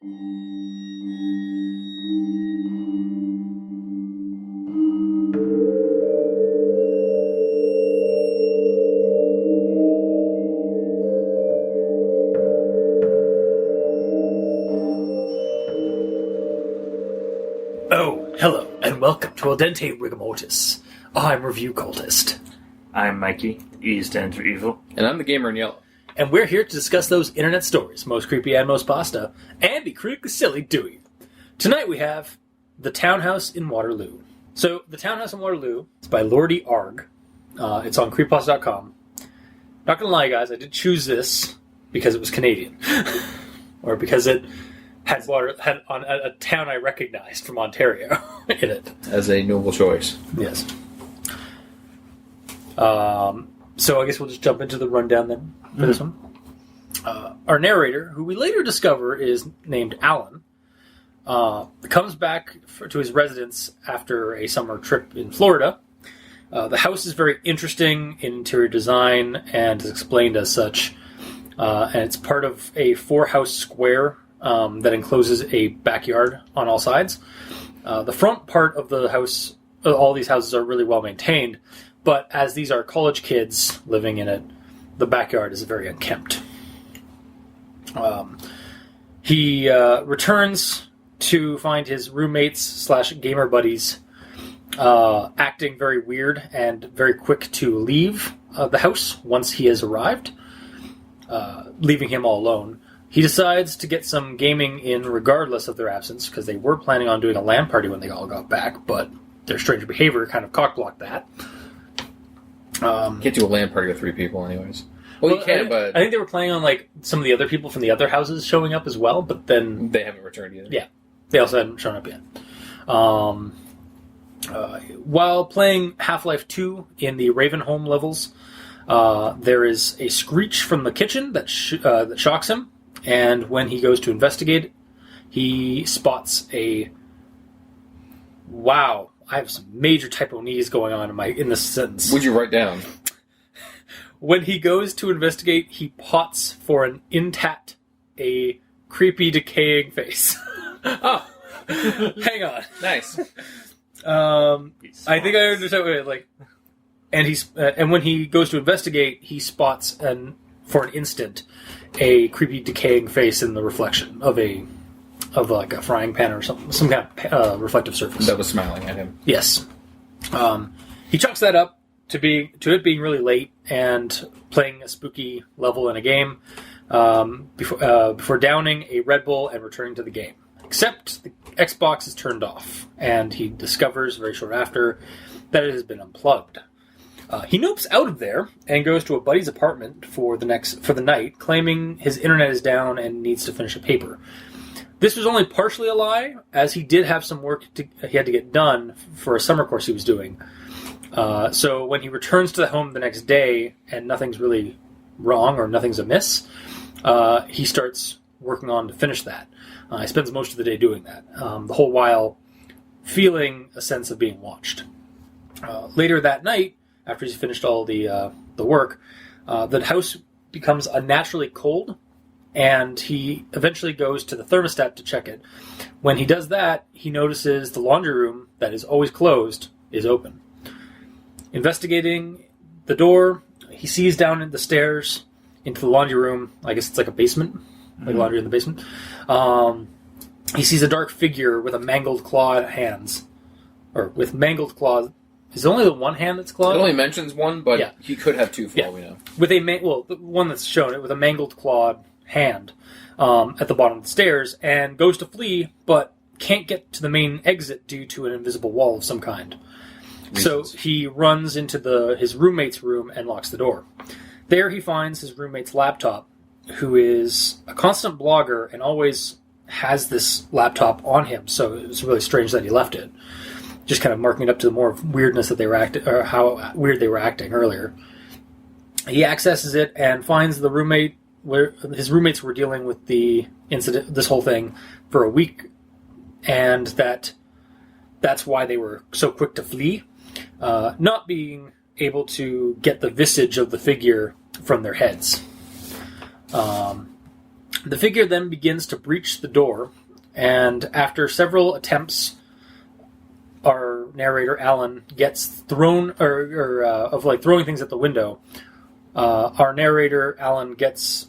Oh, hello, and welcome to Dente Rigamortis. I'm Review Cultist. I'm Mikey, E stands for evil. And I'm the gamer in yellow. And we're here to discuss those internet stories, most creepy and most pasta, and be critically silly doing it. Tonight we have The Townhouse in Waterloo. So, The Townhouse in Waterloo is by Lordyarg. It's on creepypasta.com. Not gonna lie, guys, I did choose this because it was Canadian. Or because it had on a town I recognized from Ontario in it. As a noble choice. Yes. So I guess we'll just jump into the rundown then for this one. Our narrator, who we later discover is named Alan, comes back to his residence after a summer trip in Florida. The house is very interesting in interior design and is explained as such. And it's part of a 4-house square that encloses a backyard on all sides. The front part of the house, all these houses are really well maintained, but as these are college kids living in it, the backyard is very unkempt. He returns to find his roommates / gamer buddies acting very weird and very quick to leave the house once he has arrived, leaving him all alone. He decides to get some gaming in regardless of their absence, because they were planning on doing a LAN party when they all got back, but their strange behavior kind of cockblocked that. Can't do a LAN party with 3 people anyways. Well, you can, but... I think they were planning on some of the other people from the other houses showing up as well, but then... They haven't returned either. Yeah. They also hadn't shown up yet. While playing Half-Life 2 in the Ravenholm levels, there is a screech from the kitchen that shocks him, and when he goes to investigate, he spots a... Wow, I have some major typo-knees going on in this sentence. What'd you write down? When he goes to investigate, he pots for an intat, a creepy, decaying face. Oh! Hang on. Nice. I think I understand what it and when he goes to investigate, he spots for an instant a creepy decaying face in the reflection of a frying pan or some kind of reflective surface that was smiling at him. Yes. He chalks that up to it being really late and playing a spooky level in a game before downing a Red Bull and returning to the game. Except the Xbox is turned off, and he discovers very short after that it has been unplugged. He nopes out of there and goes to a buddy's apartment for the night, claiming his internet is down and needs to finish a paper. This was only partially a lie, as he did have some work he had to get done for a summer course he was doing. So when he returns to the home the next day and nothing's really wrong or nothing's amiss, he starts working on to finish that. He spends most of the day doing that, the whole while feeling a sense of being watched. Later that night, after he's finished all the work, the house becomes unnaturally cold, and he eventually goes to the thermostat to check it. When he does that, he notices the laundry room that is always closed is open. Investigating the door, he sees down the stairs into the laundry room. I guess it's like a basement, like laundry in the basement. He sees a dark figure with a mangled clawed hands, or with mangled claws. Is it only the one hand that's clawed? It only mentions one, but yeah. He could have 2 for all we know. With the one that's shown it with a mangled clawed hand at the bottom of the stairs, and goes to flee, but can't get to the main exit due to an invisible wall of some kind. Reasons. So he runs into his roommate's room and locks the door. There he finds his roommate's laptop, who is a constant blogger and always has this laptop on him, so it was really strange that he left it. Just kind of marking it up to the more weirdness that they were acting, or how weird they were acting earlier. He accesses it and finds the roommate, where his roommates were dealing with the incident, this whole thing, for a week, and that's why they were so quick to flee, not being able to get the visage of the figure from their heads. The figure then begins to breach the door, and after several attempts, our narrator Alan gets thrown, of like throwing things at the window. Our narrator Alan gets,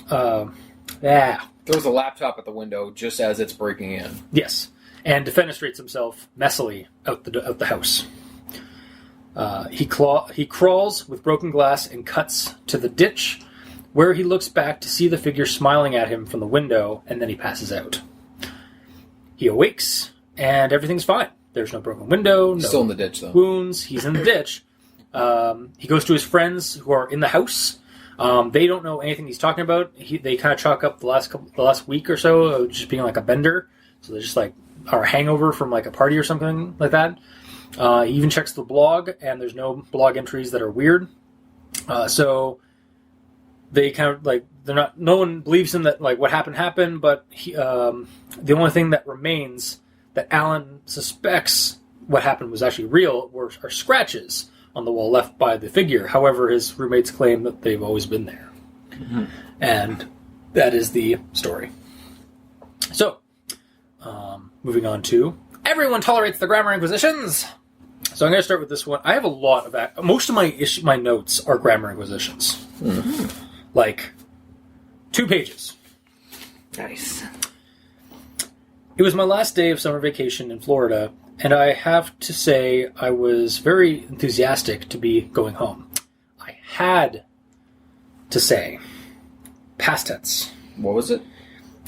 Throws a laptop at the window just as it's breaking in. Yes, and defenestrates himself messily out the house. He crawls with broken glass and cuts to the ditch, where he looks back to see the figure smiling at him from the window, and then he passes out. He awakes, and everything's fine. There's no broken window, no Still in the ditch, though. wounds. He's in the ditch. He goes to his friends who are in the house. They don't know anything he's talking about. They kind of chalk up the last week or so of just being like a bender. So they're just like are a hangover from like a party or something like that. He even checks the blog, and there's no blog entries that are weird. So they kind of like no one believes him that like what happened, but the only thing that remains that Alan suspects what happened was actually real are scratches on the wall left by the figure. However, his roommates claim that they've always been there. Mm-hmm. And that is the story. So, moving on to everyone tolerates the grammar inquisitions. So I'm going to start with this one. I have a lot of most of my notes are grammar inquisitions. Mm-hmm. Like 2 pages. Nice. It was my last day of summer vacation in Florida, and I have to say I was very enthusiastic to be going home. I had to say, past tense. What was it?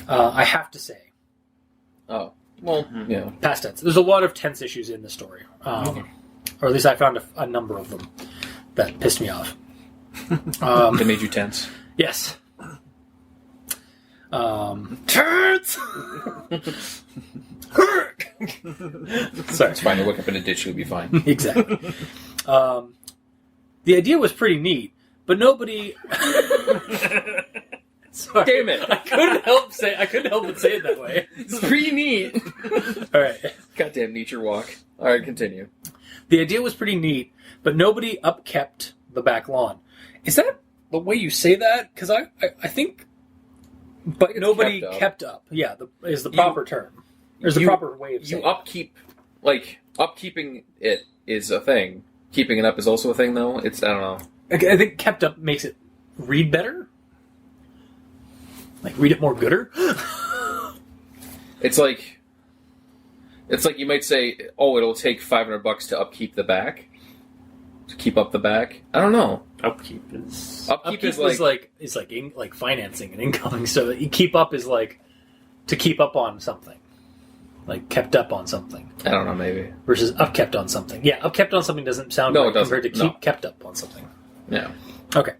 I have to say. Oh. Well, yeah. Past tense. There's a lot of tense issues in the story. Or at least I found a number of them that pissed me off. They made you tense? Yes. Turds! Sorry. It's fine. You wake up in a ditch, you'll be fine. Exactly. The idea was pretty neat, but nobody... Sorry. Damn it! I couldn't help but say it that way. It's pretty neat. All right. Goddamn nature walk. All right, continue. The idea was pretty neat, but nobody upkept the back lawn. Is that the way you say that? Because I think... But nobody kept up. Yeah, is the proper term. There's a proper way of saying it. Upkeep... Like, upkeeping it is a thing. Keeping it up is also a thing, though. I don't know. I think kept up makes it read better. Like, read it more gooder. It's like you might say, oh, it'll take $500 to upkeep the back. To keep up the back. I don't know. Upkeep is like financing and incoming. So you keep up is like to keep up on something. Like kept up on something. I don't know, maybe. Versus upkept on something. Yeah, upkept on something doesn't sound right compared to keep kept up on something. Yeah. Okay.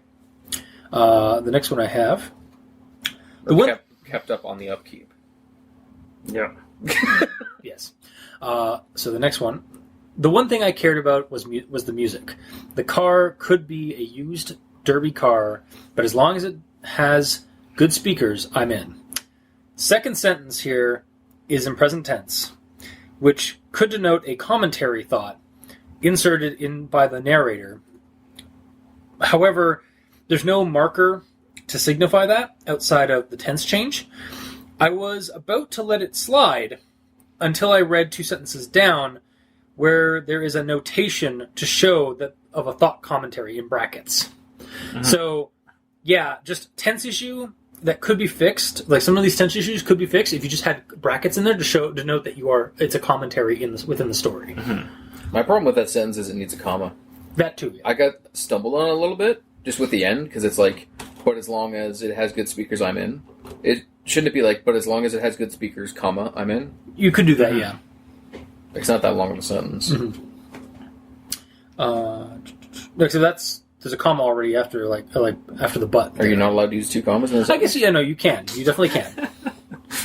The next one I have. Kept up on the upkeep. Yeah. Yes. So the next one. The one thing I cared about was the music. The car could be a used derby car, but as long as it has good speakers, I'm in. Second sentence here is in present tense, which could denote a commentary thought inserted in by the narrator. However, there's no marker to signify that outside of the tense change. I was about to let it slide until I read 2 sentences down where there is a notation to show that of a thought commentary in brackets. Mm-hmm. So, yeah, just tense issue that could be fixed. Like some of these tense issues could be fixed if you just had brackets in there to note that it's a commentary within the story. Mm-hmm. My problem with that sentence is it needs a comma. That too. Yeah. I got stumbled on it a little bit just with the end because it's like, but as long as it has good speakers, I'm in. It shouldn't be like, but as long as it has good speakers, comma, I'm in. You could do that, yeah. It's not that long of a sentence. Mm-hmm. So there's a comma already after after the but. Are you not allowed to use 2 commas in a sentence? I guess no, you can. You definitely can.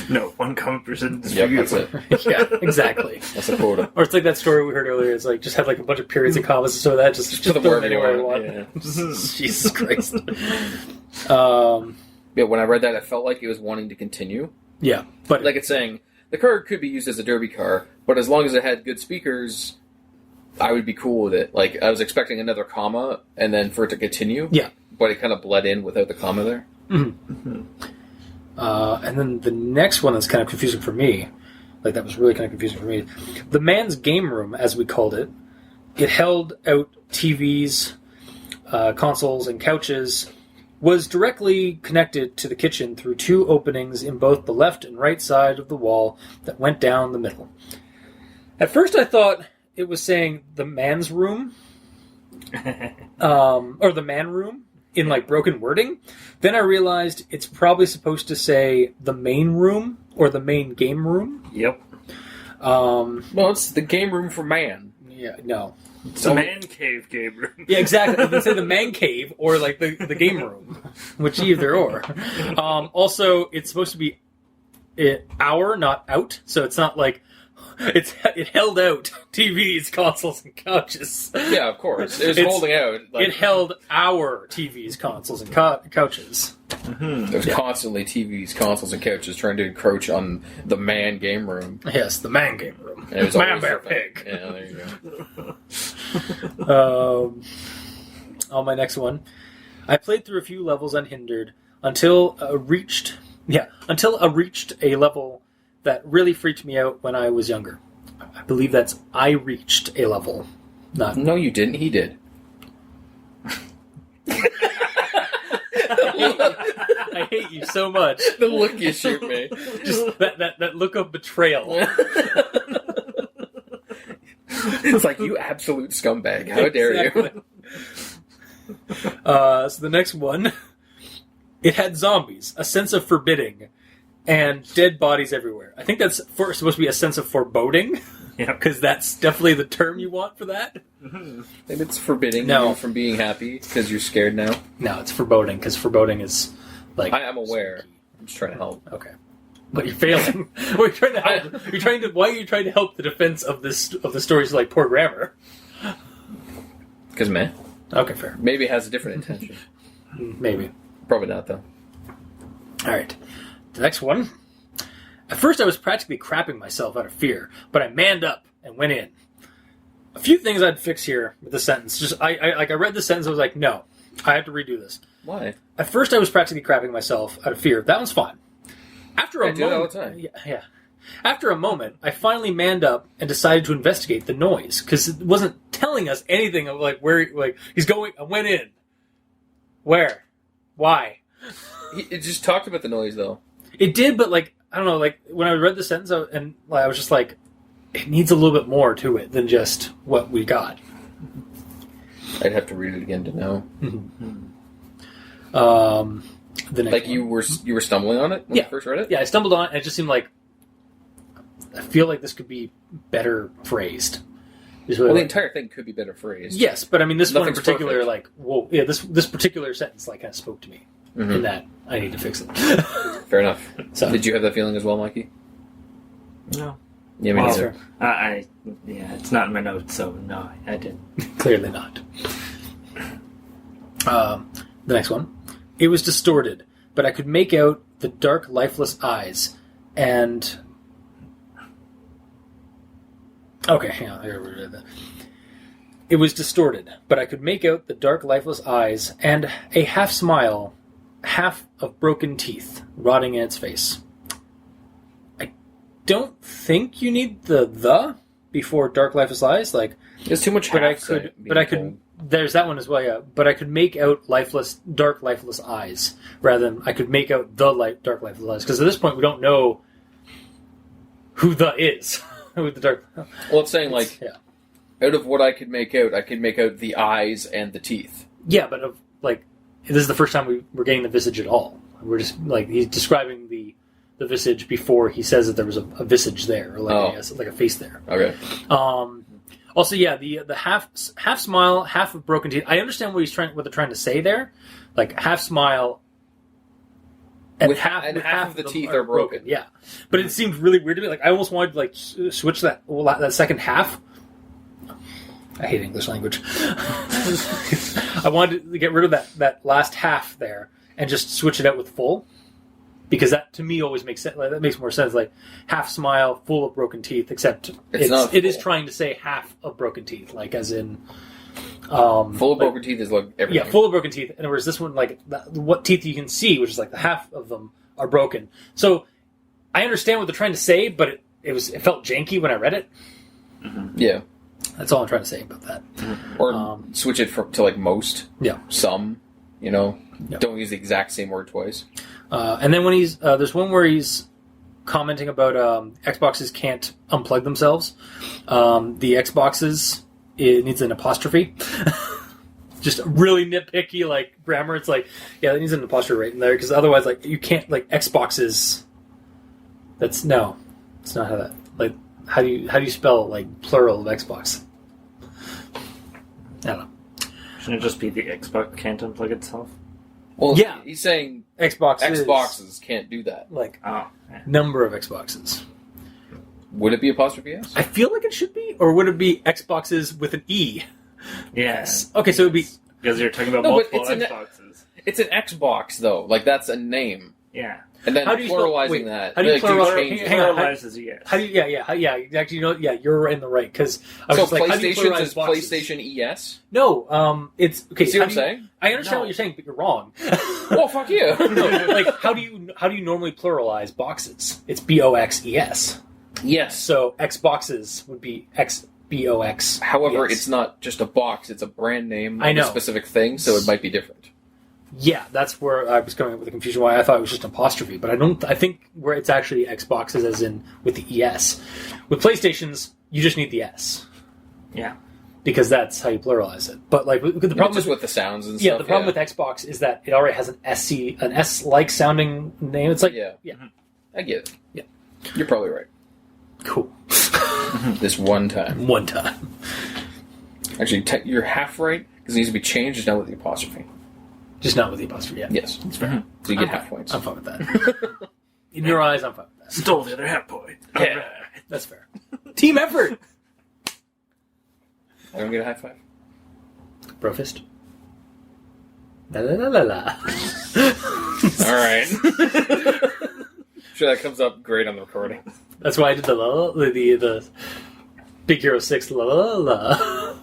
No, 1 comma per sentence. Yep, that's it. Yeah, exactly. That's a quota. Or it's like that story we heard earlier. It's like just had like a bunch of periods and commas, so that just put throw them anywhere you want. Yeah. Jesus Christ. Yeah, when I read that, I felt like it was wanting to continue. Yeah, but like it's saying the car could be used as a derby car, but as long as it had good speakers, I would be cool with it. Like I was expecting another comma and then for it to continue. Yeah, but it kind of bled in without the comma there. Mm-hmm. And then the next one that's kind of confusing for me, like that was really kind of confusing for me, the man's game room, as we called it, it held out TVs, consoles, and couches, was directly connected to the kitchen through 2 openings in both the left and right side of the wall that went down the middle. At first I thought it was saying the man's room, or the man room, in like broken wording. Then I realized it's probably supposed to say the main room, or the main game room. Yep. Well, it's the game room for man. Yeah, no. It's a man cave game room. Yeah, exactly. You can say the man cave or like the game room, which either or. Also, it's supposed to be hour, not out. So it's not like it held out TVs, consoles, and couches. Yeah, of course. It was holding out. It held our TVs, consoles, and couches. Mm-hmm. There's constantly TVs, consoles, and couches trying to encroach on the man game room. Yes, the man game room. And it was Man Bear Pig. Yeah, there you go. On my next one, I played through a few levels unhindered until I reached a level that really freaked me out when I was younger. I believe that's I reached a level. Not No, you didn't. He did. I hate you so much. The look you shoot me. Just that look of betrayal. It's like, you absolute scumbag. How dare you? So the next one, it had zombies, a sense of forbidding, and dead bodies everywhere. I think that's supposed to be a sense of foreboding. Yeah, because that's definitely the term you want for that. Maybe it's forbidding you from being happy because you're scared now. No, it's foreboding, because foreboding is like... I'm aware. I'm just trying to help. Okay. But you're failing. Well, you're trying to help. Why are you trying to help the defense of the stories like poor grammar? Because, man. Okay, fair. Maybe it has a different intention. Maybe. Probably not, though. Alright. The next one. At first I was practically crapping myself out of fear, but I manned up and went in. A few things I'd fix here with the sentence. Just I read the sentence, I was like, no, I have to redo this. Why? At first I was practically crapping myself out of fear. That one's fine. After a I do that all the time. Yeah. After a moment, I finally manned up and decided to investigate the noise, because it wasn't telling us anything of like where he's going. I went in. Where? Why? It just talked about the noise, though. It did, but like, I don't know, like when I read the sentence I was just like, it needs a little bit more to it than just what we got. I'd have to read it again to know. The next one. You were stumbling on it when you first read it? Yeah, I stumbled on it, and it just seemed like, I feel like this could be better phrased. Well, the entire thing could be better phrased. Yes, but I mean, this one in Nothing's particular, perfect. like, whoa, yeah, this particular sentence, like, kind of spoke to me. In that, I need to fix it. Fair enough. So. Did you have that feeling as well, Mikey? No. Yeah, me neither. It's not in my notes, so no, I didn't. Clearly not. The next one. It was distorted, but I could make out the dark, lifeless eyes, and... Okay, hang on. I gotta read that. It was distorted, but I could make out the dark, lifeless eyes, and a half smile, half of broken teeth, rotting in its face. I don't think you need the before dark, lifeless eyes. Like, there's too much. But I could. There's that one as well, yeah. But I could make out dark, lifeless eyes, rather than I could make out the dark, lifeless eyes. Because at this point, we don't know who the is. Who the dark. Well, it's saying out of what I could make out the eyes and the teeth. Yeah, but this is the first time we're getting the visage at all. We're just he's describing the visage before he says that there was a visage there, or like a face there. Okay. Also, yeah, the half smile, half of broken teeth. I understand what they're trying to say there, like half smile, and half of the teeth are broken. Yeah, but it seemed really weird to me. Like I almost wanted to switch that second half. I hate English language. I wanted to get rid of that last half there and just switch it out with full, because that to me always makes sense. Like, that makes more sense. Like half smile, full of broken teeth. Except it is trying to say half of broken teeth, like as in full of broken teeth is like everything. Yeah, full of broken teeth. And whereas this one, what teeth you can see, which is like the half of them are broken. So I understand what they're trying to say, but it felt janky when I read it. Yeah. That's all I'm trying to say about that. Or switch it to like most. Yeah. Some. Don't use the exact same word twice. And then when he's there's one where he's commenting about Xboxes can't unplug themselves. The Xboxes, it needs an apostrophe. Just really nitpicky, like grammar. It's like, yeah, it needs an apostrophe right in there because otherwise, like, you can't like Xboxes. It's not how that like. How do you spell like plural of Xbox? I don't know. Shouldn't it just be the Xbox can't unplug itself? Well, yeah, he's saying Xboxes can't do that. Like, yeah. number of Xboxes. Would it be apostrophe S? I feel like it should be, or would it be Xboxes with an E? Yes. Okay, so it would be because you're talking about No, but multiple it's Xboxes. It's an Xbox though. Like that's a name. Yeah. And then How do you pluralizing that. How do you like, pluralize? change Hang on. Pluralizes yes. How do you? Yeah. Actually, you're in the right because I was So just like, how do you PlayStation pluralize is boxes? PlayStation ES? No, it's okay. You see what I'm saying? I understand No. what you're saying, but you're wrong. Well, fuck you. No, like how do you normally pluralize boxes? It's BOXES. Yes. So Xboxes would be XBOX. However, it's not just a box; it's a brand name I of a know. specific thing, so it might be different. Yeah, that's where I was going with the confusion. Why I thought it was just an apostrophe, but I think where it's actually Xboxes, as in with the ES. With PlayStations, you just need the S. Yeah. Because that's how you pluralize it. But like the problem Just with the sounds and yeah, stuff. the problem with Xbox is that it already has an S-like sounding name. It's like Yeah. I get it. Yeah. You're probably right. Cool. This one time. One time. Actually, you're half right because it needs to be changed just now with the apostrophe. Just not with the apostrophe. Yeah. Yes, that's fair. So you get half points. I'm fine with that. In your eyes, I'm fine with that. Stole the other half point. Yeah. Alright. That's fair. Team effort. I don't get a high five. Bro fist. La la la la la. All right. Sure, that comes up great on the recording. That's why I did the Big Hero 6 la la la la.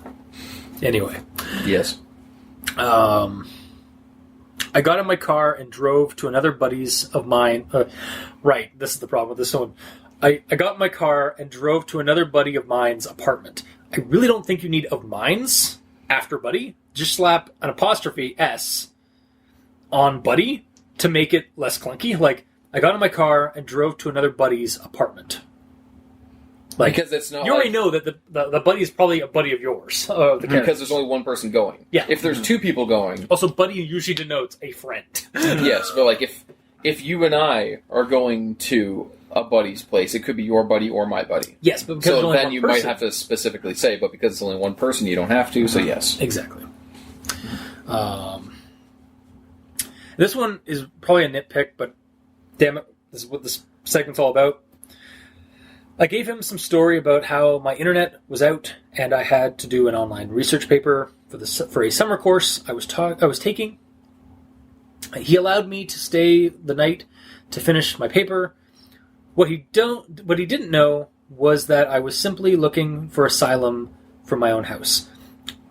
Anyway. Yes. I got in my car and drove to another buddy's of mine. Right, this is the problem with this one. I got in my car and drove to another buddy of mine's apartment. I really don't think you need of mine's after buddy. Just slap an apostrophe S on buddy to make it less clunky. Like, I got in my car and drove to another buddy's apartment. Like, because it's not. You already know that the buddy is probably a buddy of yours. Because there's only one person going. Yeah. If there's two people going. Also, buddy usually denotes a friend. Yes, but like if you and I are going to a buddy's place, it could be your buddy or my buddy. Yes, but because there's so only then one you person. might have to specifically say, but because it's only one person, you don't have to. So yes, Exactly. This one is probably a nitpick, but damn it, this is what this segment's all about. I gave him some story about how my internet was out and I had to do an online research paper for a summer course I was taking. He allowed me to stay the night to finish my paper. What he didn't know was that I was simply looking for asylum from my own house.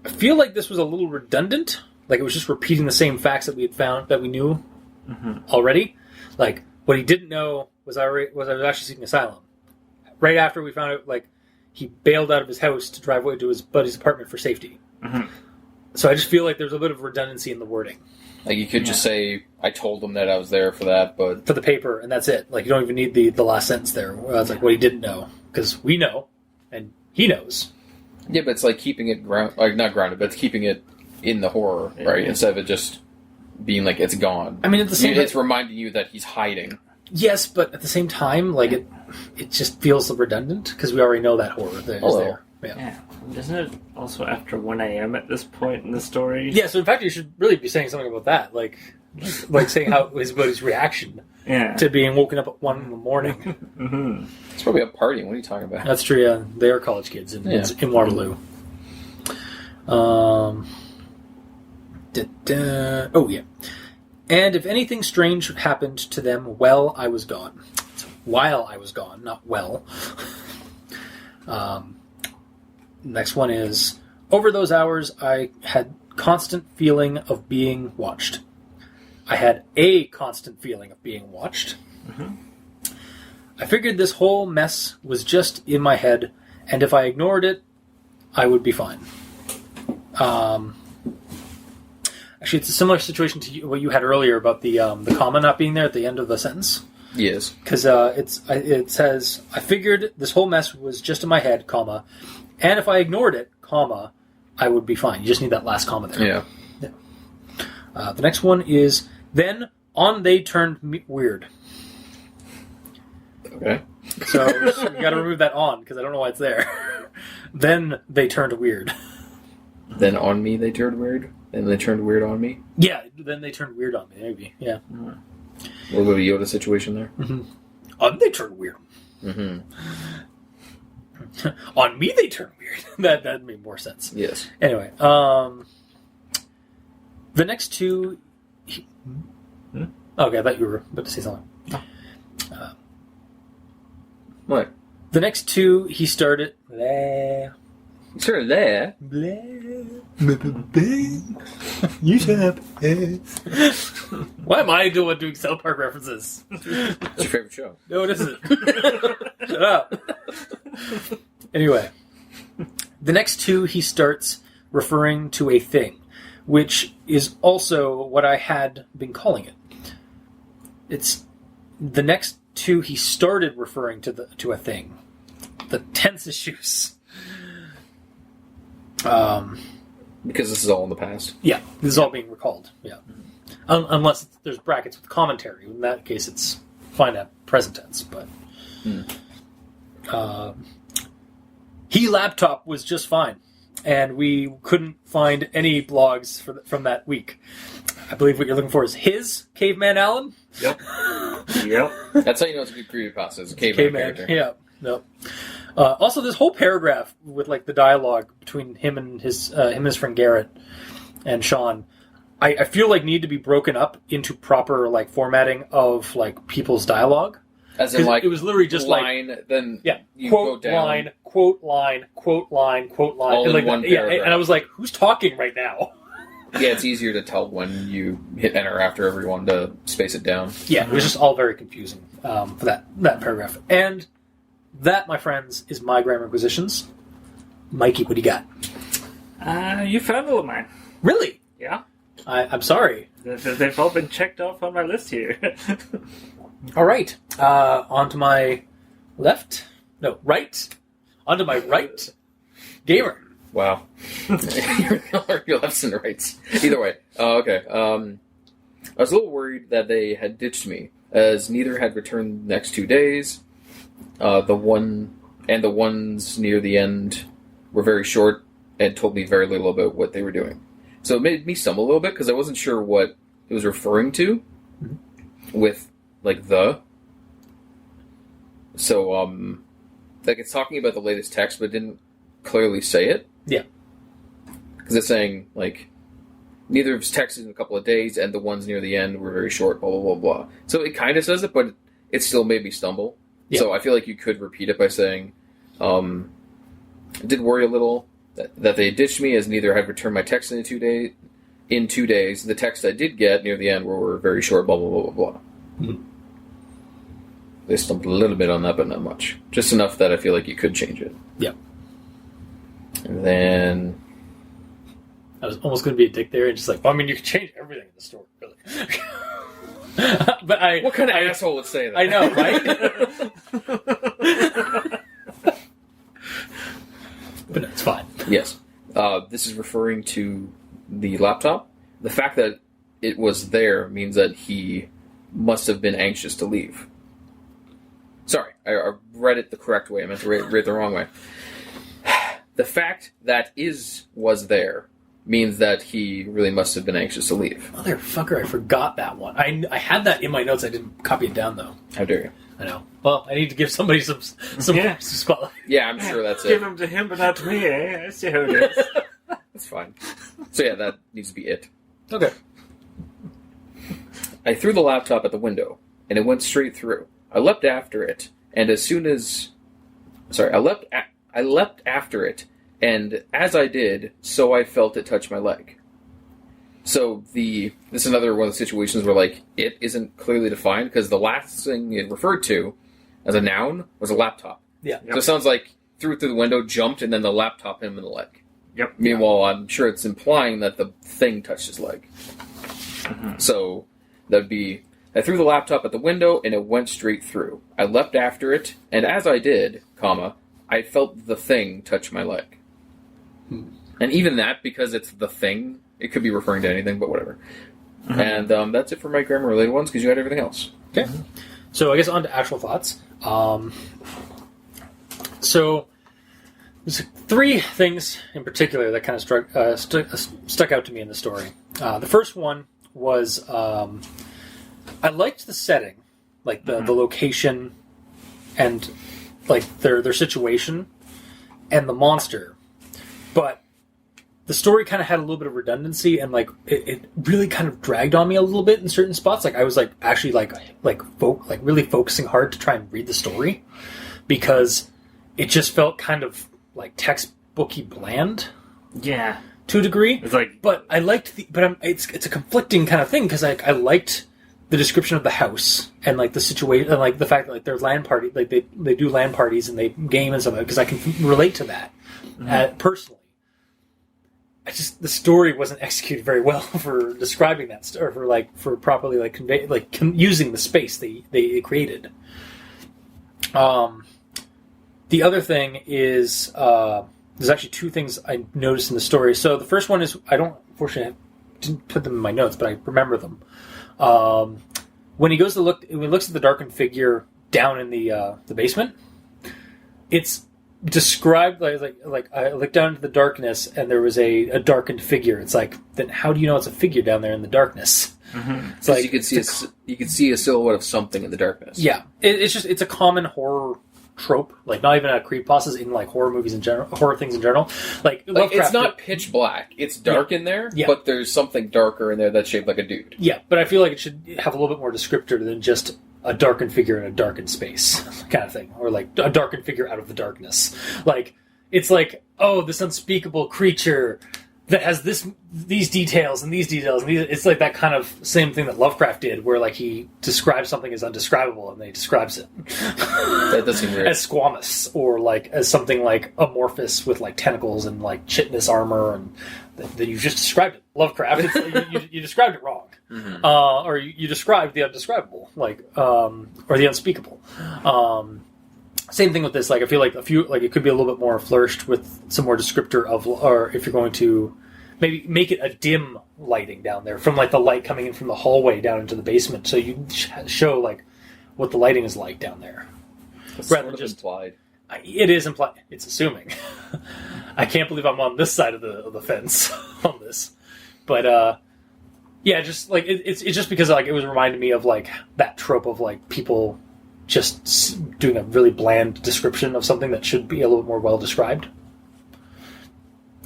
I feel like this was a little redundant. Like it was just repeating the same facts that we had found that we knew already. Like what he didn't know was I was actually seeking asylum. Right after we found out, like he bailed out of his house to drive away to his buddy's apartment for safety. So I just feel like there's a bit of redundancy in the wording. like you could just say, "I told him that I was there for that," but For the paper, and that's it. Like you don't even need the last sentence there. It's like what he didn't know because we know, and he knows. yeah, but it's like keeping it not grounded, but it's keeping it in the horror, right? Instead of it just being like it's gone. I mean, at the same it's reminding you that he's hiding. Yes, but at the same time, like it just feels redundant because we already know that horror is there. Yeah. Yeah. Isn't it also after 1 a.m. at this point in the story? Yeah. So in fact, you should really be saying something about that, like saying how his buddy's reaction Yeah. to being woken up at 1 in the morning. It's probably a party. What are you talking about? That's true. Yeah, they are college kids in Waterloo. Oh yeah. And if anything strange happened to them while I was gone. While I was gone, not well. Next one is, over those hours I had constant feeling of being watched. I had a constant feeling of being watched. Mm-hmm. I figured this whole mess was just in my head, and if I ignored it, I would be fine. Actually, it's a similar situation to what you had earlier about the comma not being there at the end of the sentence. Yes. Because it says, I figured this whole mess was just in my head, comma, and if I ignored it, comma, I would be fine. You just need that last comma there. Yeah. The next one is, then on they turned weird. Okay. So you got to remove that on, because I don't know why it's there. Then they turned weird. Then on me they turned weird? Then they turned weird on me? Yeah, then they turned weird on me, maybe. Yeah. Mm-hmm. A little bit of a Yoda situation there. Mm-hmm. On they turned weird. Mm-hmm. On me they turned weird. That made more sense. Yes. Anyway, the next two... Okay, I thought you were about to say something. What? The next two, he started... Sure, there. You shut up. Why am I doing South Park references? It's your favorite show. No, it isn't. Shut up. Anyway, the next two, he starts referring to a thing, which is also what I had been calling it. It's the next two, he started referring to a thing. The tense issues. Because this is all in the past. Yeah, this is all being recalled. Yeah, unless there's brackets with commentary. In that case, it's fine at present tense. But he laptop was just fine, and we couldn't find any blogs from that week. I believe what you're looking for is his Caveman Allen. Yep. Yep. That's how you know it's a good creepypasta. It's a caveman character. Yeah. Nope. Also, this whole paragraph with like the dialogue between him and his friend Garrett and Sean, I feel like need to be broken up into proper like formatting of like people's dialogue. As in, like, it was literally just line, like then you quote go down. line, quote line, quote line, quote line, All and in like one that. Yeah, paragraph. and I was like, who's talking right now? Yeah, it's easier to tell when you hit enter after everyone to space it down. Yeah, it was just all very confusing for that paragraph. And that, my friends, is my grammar inquisitions. Mikey, what do you got? You found all of mine. Really? Yeah. I'm sorry. They've all been checked off on my list here. All right. On to my left. No, right. On to my right. Gamer. Wow. Your lefts and rights. Either way. Okay. I was a little worried that they had ditched me, as neither had returned the next 2 days. The ones near the end were very short and told me very little about what they were doing. So it made me stumble a little bit because I wasn't sure what it was referring to with, like, the. So, like, it's talking about the latest text, but it didn't clearly say it. Yeah. Because it's saying, like, neither of his texts in a couple of days, and the ones near the end were very short, blah, blah, blah, blah. So it kind of says it, but it still made me stumble. Yeah. So I feel like you could repeat it by saying, I did worry a little that they ditched me, as neither had returned my text in 2 days. In 2 days, the text I did get near the end were very short, blah, blah, blah, blah, blah. Mm-hmm. They stumbled a little bit on that, but not much. Just enough that I feel like you could change it. Yeah. And then... I was almost going to be a dick there and just like, well, I mean, you can change everything in the story, really. But what kind of asshole would say that? I know, right? But it's fine. Yes. This is referring to the laptop. The fact that it was there means that he must have been anxious to leave. Sorry, I read it the correct way. I meant to read it the wrong way. The fact that was there means that he really must have been anxious to leave. Motherfucker, I forgot that one. I had that in my notes. I didn't copy it down, though. How dare you? I know. Well, I need to give somebody some spotlight. Yeah, I'm sure that's it. Give him to him, but not to me, eh? I see how it is. That's fine. So yeah, that needs to be it. Okay. I threw the laptop at the window, and it went straight through. I leapt after it, and as soon as... Sorry, I leapt after it, and as I did, so I felt it touch my leg. So this is another one of the situations where like it isn't clearly defined because the last thing it referred to as a noun was a laptop. Yeah. So it sounds like threw it through the window, jumped, and then the laptop hit him in the leg. Yep. Meanwhile, I'm sure it's implying that the thing touched his leg. Mm-hmm. So that'd be, I threw the laptop at the window and it went straight through. I leapt after it, and as I did, I felt the thing touch my leg. And even that, because it's the thing, it could be referring to anything, but whatever. Mm-hmm. And that's it for my grammar-related ones, because you had everything else. Okay. So I guess on to actual thoughts. So there's 3 things in particular that kind of stuck out to me in the story. The first one was I liked the setting, like the location, and like their situation, and the monster, but the story kind of had a little bit of redundancy, and like it really kind of dragged on me a little bit in certain spots. Like I was like actually really focusing hard to try and read the story because it just felt kind of like textbooky bland. Yeah, to a degree. It's like, but I liked it's a conflicting kind of thing because I liked the description of the house and like the situation and like the fact that like their LAN party, like they do LAN parties and they game and stuff because I can relate to that personally. The story wasn't executed very well for describing that, or for properly like convey using the space they created. The other thing is there's actually 2 things I noticed in the story. So the first one is unfortunately I didn't put them in my notes, but I remember them. When he goes to when he looks at the darkened figure down in the basement, it's described like I looked down into the darkness and there was a darkened figure. It's like, then how do you know it's a figure down there in the darkness? Mm-hmm. It's like you could see a silhouette of something in the darkness. Yeah, it's a common horror trope, like not even at creepypastas, in like horror movies in general, horror things in general. Like it's not pitch black; it's dark in there, but there's something darker in there that's shaped like a dude. Yeah, but I feel like it should have a little bit more descriptor than just a darkened figure in a darkened space kind of thing, or like a darkened figure out of the darkness. Like it's like, oh, this unspeakable creature that has these details and these details, and it's like that kind of same thing that Lovecraft did, where like he describes something as undescribable, and then he describes it that does seem weird. As squamous, or like as something like amorphous with like tentacles and like chitinous armor, and then you just described it. Lovecraft, you described it wrong, or you described the undescribable, or the unspeakable. Same thing with this. Like I feel like it could be a little bit more flourished with some more descriptor of, or if you're going to maybe make it a dim lighting down there from like the light coming in from the hallway down into the basement, so you show like what the lighting is like down there. It's rather than just implied. It is implied. It's assuming. I can't believe I'm on this side of the fence on this, but just like it's just because like it was reminding me of like that trope of like people just doing a really bland description of something that should be a little bit more well described.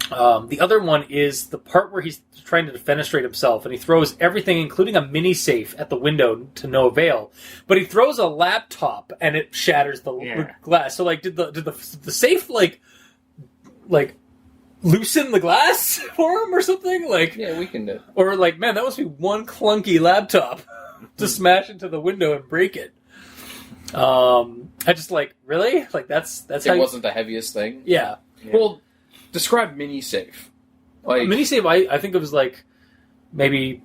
The other one is the part where he's trying to defenestrate himself, and he throws everything, including a mini safe, at the window to no avail. But he throws a laptop, and it shatters the glass. So, like, did the safe like loosen the glass for him or something? Like, yeah, weakened it. Or like, man, that must be one clunky laptop to smash into the window and break it. I just like, really? Like that's it wasn't the heaviest thing? Yeah. Well, describe mini safe. Like, mini safe, I think it was like maybe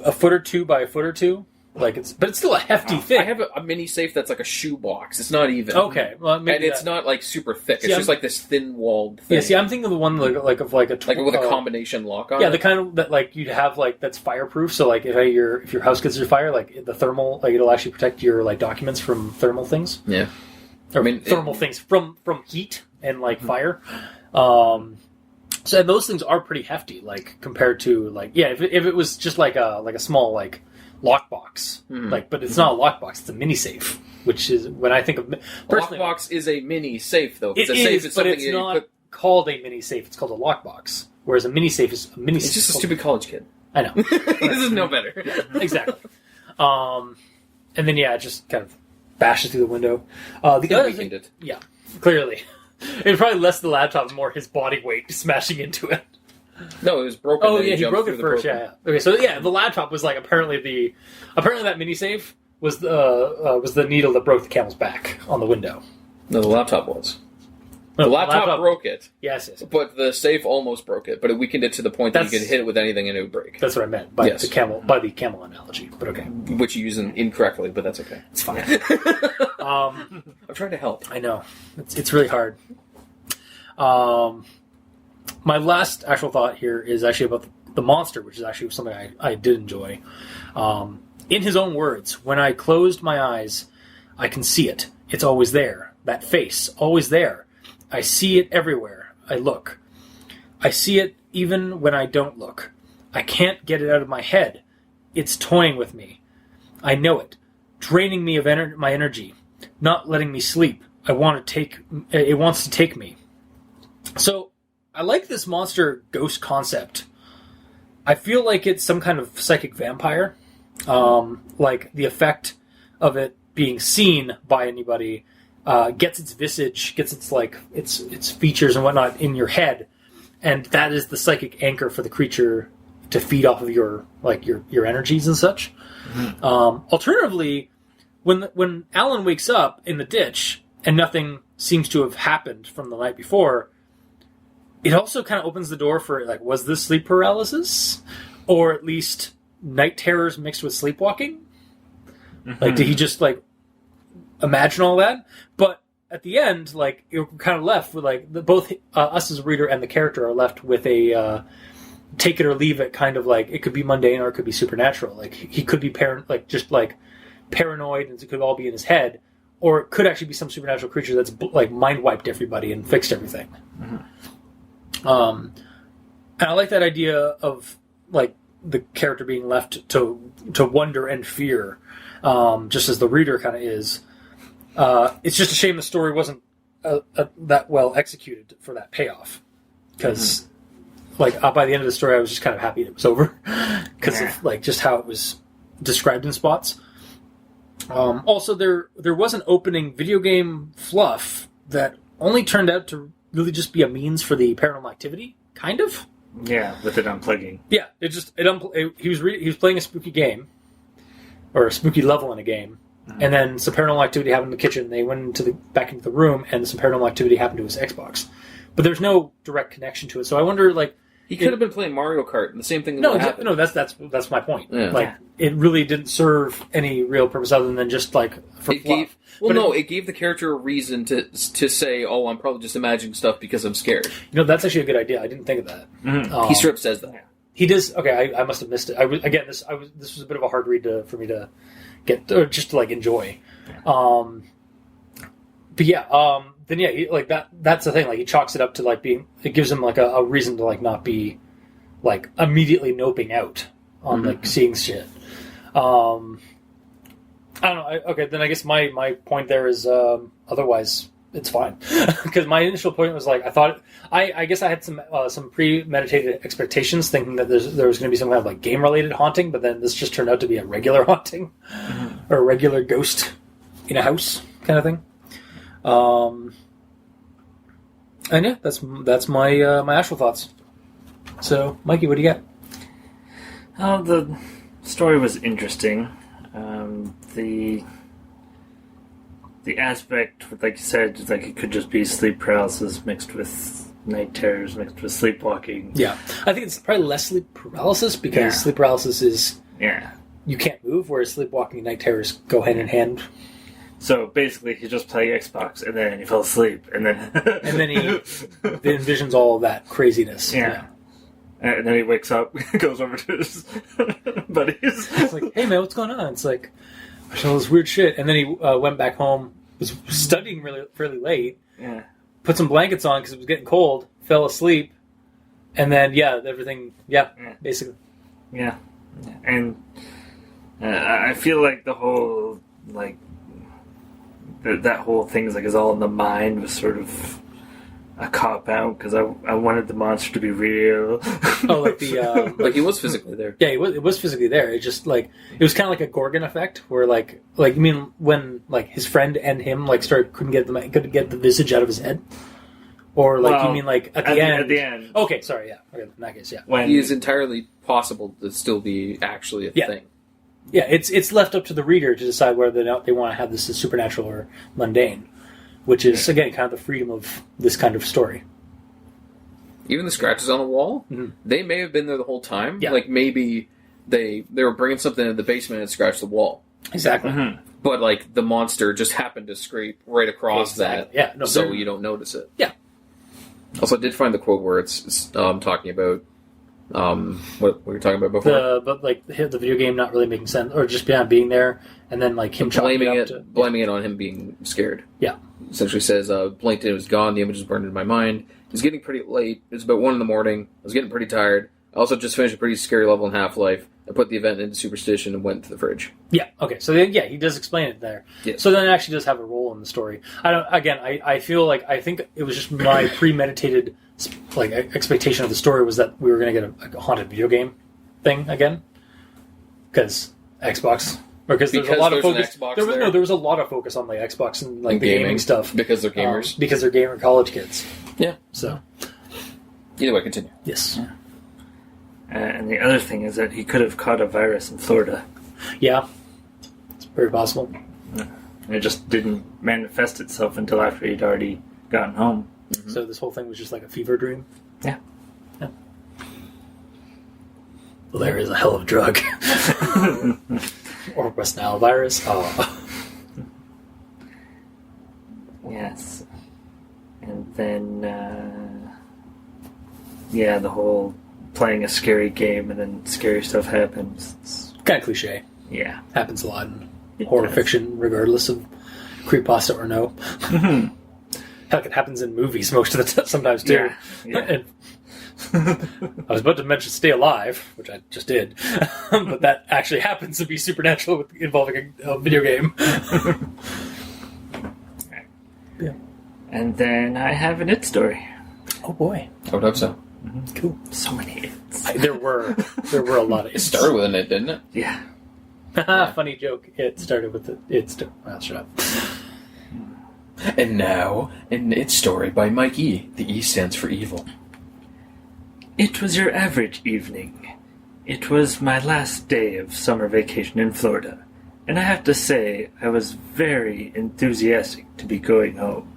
a foot or two by a foot or two. Like but it's still a hefty thing. I have a mini safe that's like a shoebox. It's not even. Okay, well, maybe and it's not like super thick. It's just like this thin-walled thing. Yeah, see, I'm thinking of the one like with a combination lock on. Yeah, it. the kind of that like you'd have like that's fireproof. So like if your house gets a fire, like the thermal, like it'll actually protect your like documents from thermal things. Yeah, thermal things from heat and like fire. So those things are pretty hefty, like compared to like if it was just like a small like lockbox, but it's not a lockbox; it's a mini safe. Which is when I think of lockbox is a mini safe though. It's a safe is, but it's not called a mini safe. It's called a lockbox. Whereas a mini safe is a mini. It's just a stupid college kid. I know. This is no better. Yeah, exactly. And then it just kind of bashes through the window. The other thing, clearly. It was probably less the laptop, more his body weight smashing into it. No, it was broken. Oh then yeah, he jumped broke through it the first. broken- Yeah. Okay, so yeah, the laptop was like apparently that mini safe was the needle that broke the camel's back on the window. No, the laptop was. No, The laptop broke it, Yes. but the safe almost broke it. But it weakened it to the point that you could hit it with anything and it would break. That's what I meant by Yes. the camel analogy. But okay, Which you use incorrectly, but that's okay. it's fine. I'm trying to help. I know it's really hard. My last actual thought here is actually about the monster, which is actually something I did enjoy. In his own words, when I closed my eyes, I can see it. It's always there. That face, always there. I see it everywhere I look. I see it even when I don't look. I can't get it out of my head. It's toying with me. I know it, draining me of my energy, not letting me sleep. It wants to take me. So, I like this monster ghost concept. I feel like it's some kind of psychic vampire. Like the effect of it being seen by anybody gets its visage, gets its features and whatnot in your head, and that is the psychic anchor for the creature to feed off of your energies and such. Mm-hmm. Alternatively, when Alan wakes up in the ditch and nothing seems to have happened from the night before, it also kind of opens the door for was this sleep paralysis, or at least night terrors mixed with sleepwalking? Mm-hmm. Did he just imagine all that? But at the end, you're kind of left with both us as a reader and the character are left with a take it or leave it kind of it could be mundane or it could be supernatural. He could be paranoid and it could all be in his head, or it could actually be some supernatural creature that's mind wiped everybody and fixed everything. Mm-hmm. And I like that idea of the character being left to wonder and fear, just as the reader kind of is. It's just a shame the story wasn't that well executed for that payoff, because by the end of the story I was just kind of happy it was over because of just how it was described in spots. Also, there was an opening video game fluff that only turned out to really just be a means for the Paranormal Activity, kind of. Yeah, with it unplugging. Yeah, he was playing a spooky game, or a spooky level in a game, and then some Paranormal Activity happened in the kitchen. They went back into the room, and some Paranormal Activity happened to his Xbox, but there's no direct connection to it. So I wonder, he could have been playing Mario Kart, and the same thing. No, that's my point. Yeah. It really didn't serve any real purpose other than just for fluff. It gave the character a reason to say, "Oh, I'm probably just imagining stuff because I'm scared." That's actually a good idea. I didn't think of that. Mm-hmm. He straight up says that. He does. Okay, I must have missed it. This was a bit of a hard read for me to get, or just to enjoy. But yeah, then yeah, that's the thing. He chalks it up to being. It gives him a reason to not be immediately noping out on seeing shit. I don't know. Okay, then I guess my point there is otherwise it's fine, because my initial point was I guess I had some premeditated expectations, thinking that there was going to be some kind of game related haunting, but then this just turned out to be a regular haunting or a regular ghost in a house kind of thing. And yeah, that's my my actual thoughts. So, Mikey, what do you got? The story was interesting. The aspect, like you said, it could just be sleep paralysis mixed with night terrors, mixed with sleepwalking. Yeah, I think it's probably less sleep paralysis, because sleep paralysis is you can't move, whereas sleepwalking and night terrors go hand in hand. So basically, he just played Xbox, and then he fell asleep, and then he envisions all of that craziness. Yeah. And then he wakes up, goes over to his buddies. It's hey man, what's going on? It's I saw all this weird shit. And then he went back home, was studying really late, put some blankets on because it was getting cold, fell asleep, and then, everything, basically. Yeah. And I feel like the whole, that whole thing is all in the mind was sort of a cop-out, because I wanted the monster to be real. He was physically there. Yeah, it was physically there. It just, it was kind of like a Gorgon effect, where, you mean when, his friend and him, couldn't get the visage out of his head? Or like Well, you mean like at the end? At the end. Okay, sorry, yeah. Okay, in that case, yeah. When It is entirely possible to still be actually a thing. Yeah, it's left up to the reader to decide whether or not they want to have this as supernatural or mundane, which is, again, kind of the freedom of this kind of story. Even the scratches on the wall, they may have been there the whole time. Yeah. Like, maybe they were bringing something into the basement and scratched the wall. Exactly. But, like, the monster just happened to scrape right across that, so you don't notice it. Yeah. Also, I did find the quote where it's talking about what were you talking about before? But like the video game not really making sense, or just being there, and then like him blaming it on him being scared. Yeah, essentially says, blinked and it was gone. The image was burned into my mind. It was getting pretty late. It was about 1 a.m. I was getting pretty tired. I also just finished a pretty scary level in Half-Life. I put the event into Superstition and went to the fridge. Yeah. Okay. So then, he does explain it there. Yeah. So then it actually does have a role in the story. I feel like I think it was just my premeditated like expectation of the story was that we were going to get a haunted video game thing again because Xbox. Or because there's a lot of focus. There was a lot of focus on the Xbox and like the gaming stuff because they're gamers. Because they're gamer college kids. Yeah. So. Either way, continue. Yes. Yeah. And the other thing is that he could have caught a virus in Florida. Yeah. It's very possible. Yeah. And it just didn't manifest itself until after he'd already gotten home. Mm-hmm. So this whole thing was just like a fever dream? Yeah. Well, there is a hell of a drug. Or West Nile virus. Oh. Yes. And then, the whole playing a scary game and then scary stuff happens. It's kind of cliche. Yeah. Happens a lot in horror fiction, regardless of creepypasta or no. Heck, it happens in movies most of the time, sometimes too. Yeah. And I was about to mention Stay Alive, which I just did, but that actually happens to be supernatural involving a video game. Yeah. And then I have an It story. Oh boy. I would hope so. Mm-hmm. Cool. So many It's. There were a lot of It started with an It, didn't it? Yeah. Funny joke. It started with the It. Well, shut up. And now, an It story by Mike E. The E stands for evil. It was your average evening. It was my last day of summer vacation in Florida, and I have to say I was very enthusiastic to be going home.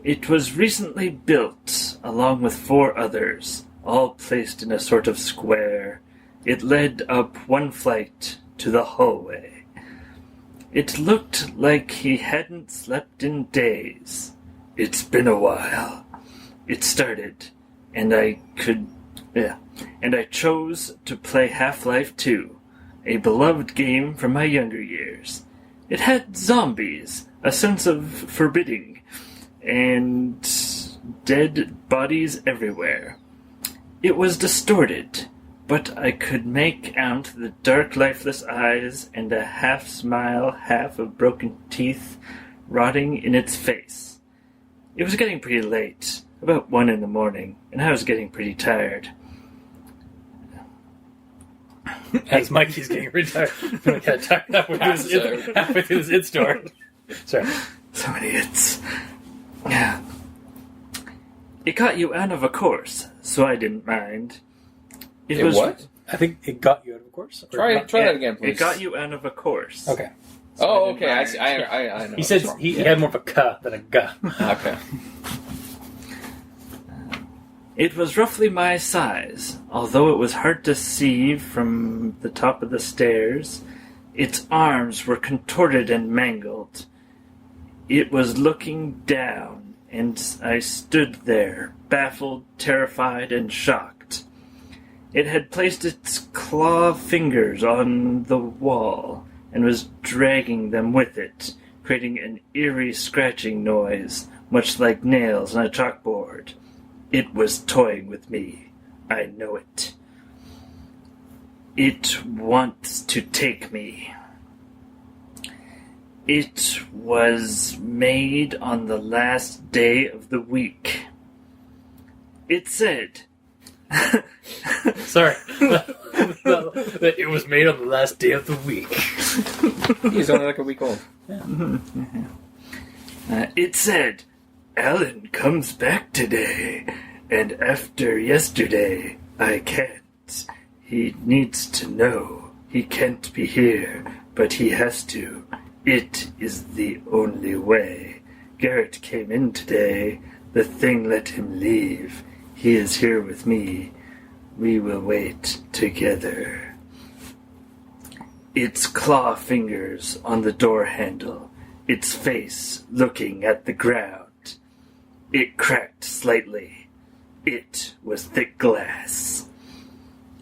It was recently built, along with 4 others, all placed in a sort of square. It led up one flight to the hallway. It looked like he hadn't slept in days. It's been a while. It started, and I chose to play Half-Life 2, a beloved game from my younger years. It had zombies, a sense of forbidding, and dead bodies everywhere. It was distorted, but I could make out the dark, lifeless eyes and a half-smile, half of broken teeth rotting in its face. It was getting pretty late, about 1 a.m, and I was getting pretty tired. As Mikey's getting retired. Halfway through his It story. Sorry. So many It's. Yeah. It got you out of a course, so I didn't mind. It was what? I think it got you out of a course. Try that again, please. It got you out of a course. Okay. So okay. I see. I know. He said he had more of a K than a G. Okay. It was roughly my size, although it was hard to see from the top of the stairs. Its arms were contorted and mangled. It was looking down, and I stood there, baffled, terrified, and shocked. It had placed its claw fingers on the wall, and was dragging them with it, creating an eerie scratching noise, much like nails on a chalkboard. It was toying with me. I know it. It wants to take me. It was made on the last day of the week. It said... Sorry. It was made on the last day of the week. He's only like a week old. Yeah. It said, Alan comes back today, and after yesterday, I can't. He needs to know. He can't be here, but he has to. It is the only way. Garrett came in today. The thing let him leave. He is here with me. We will wait together. Its claw fingers on the door handle, its face looking at the ground. It cracked slightly. It was thick glass.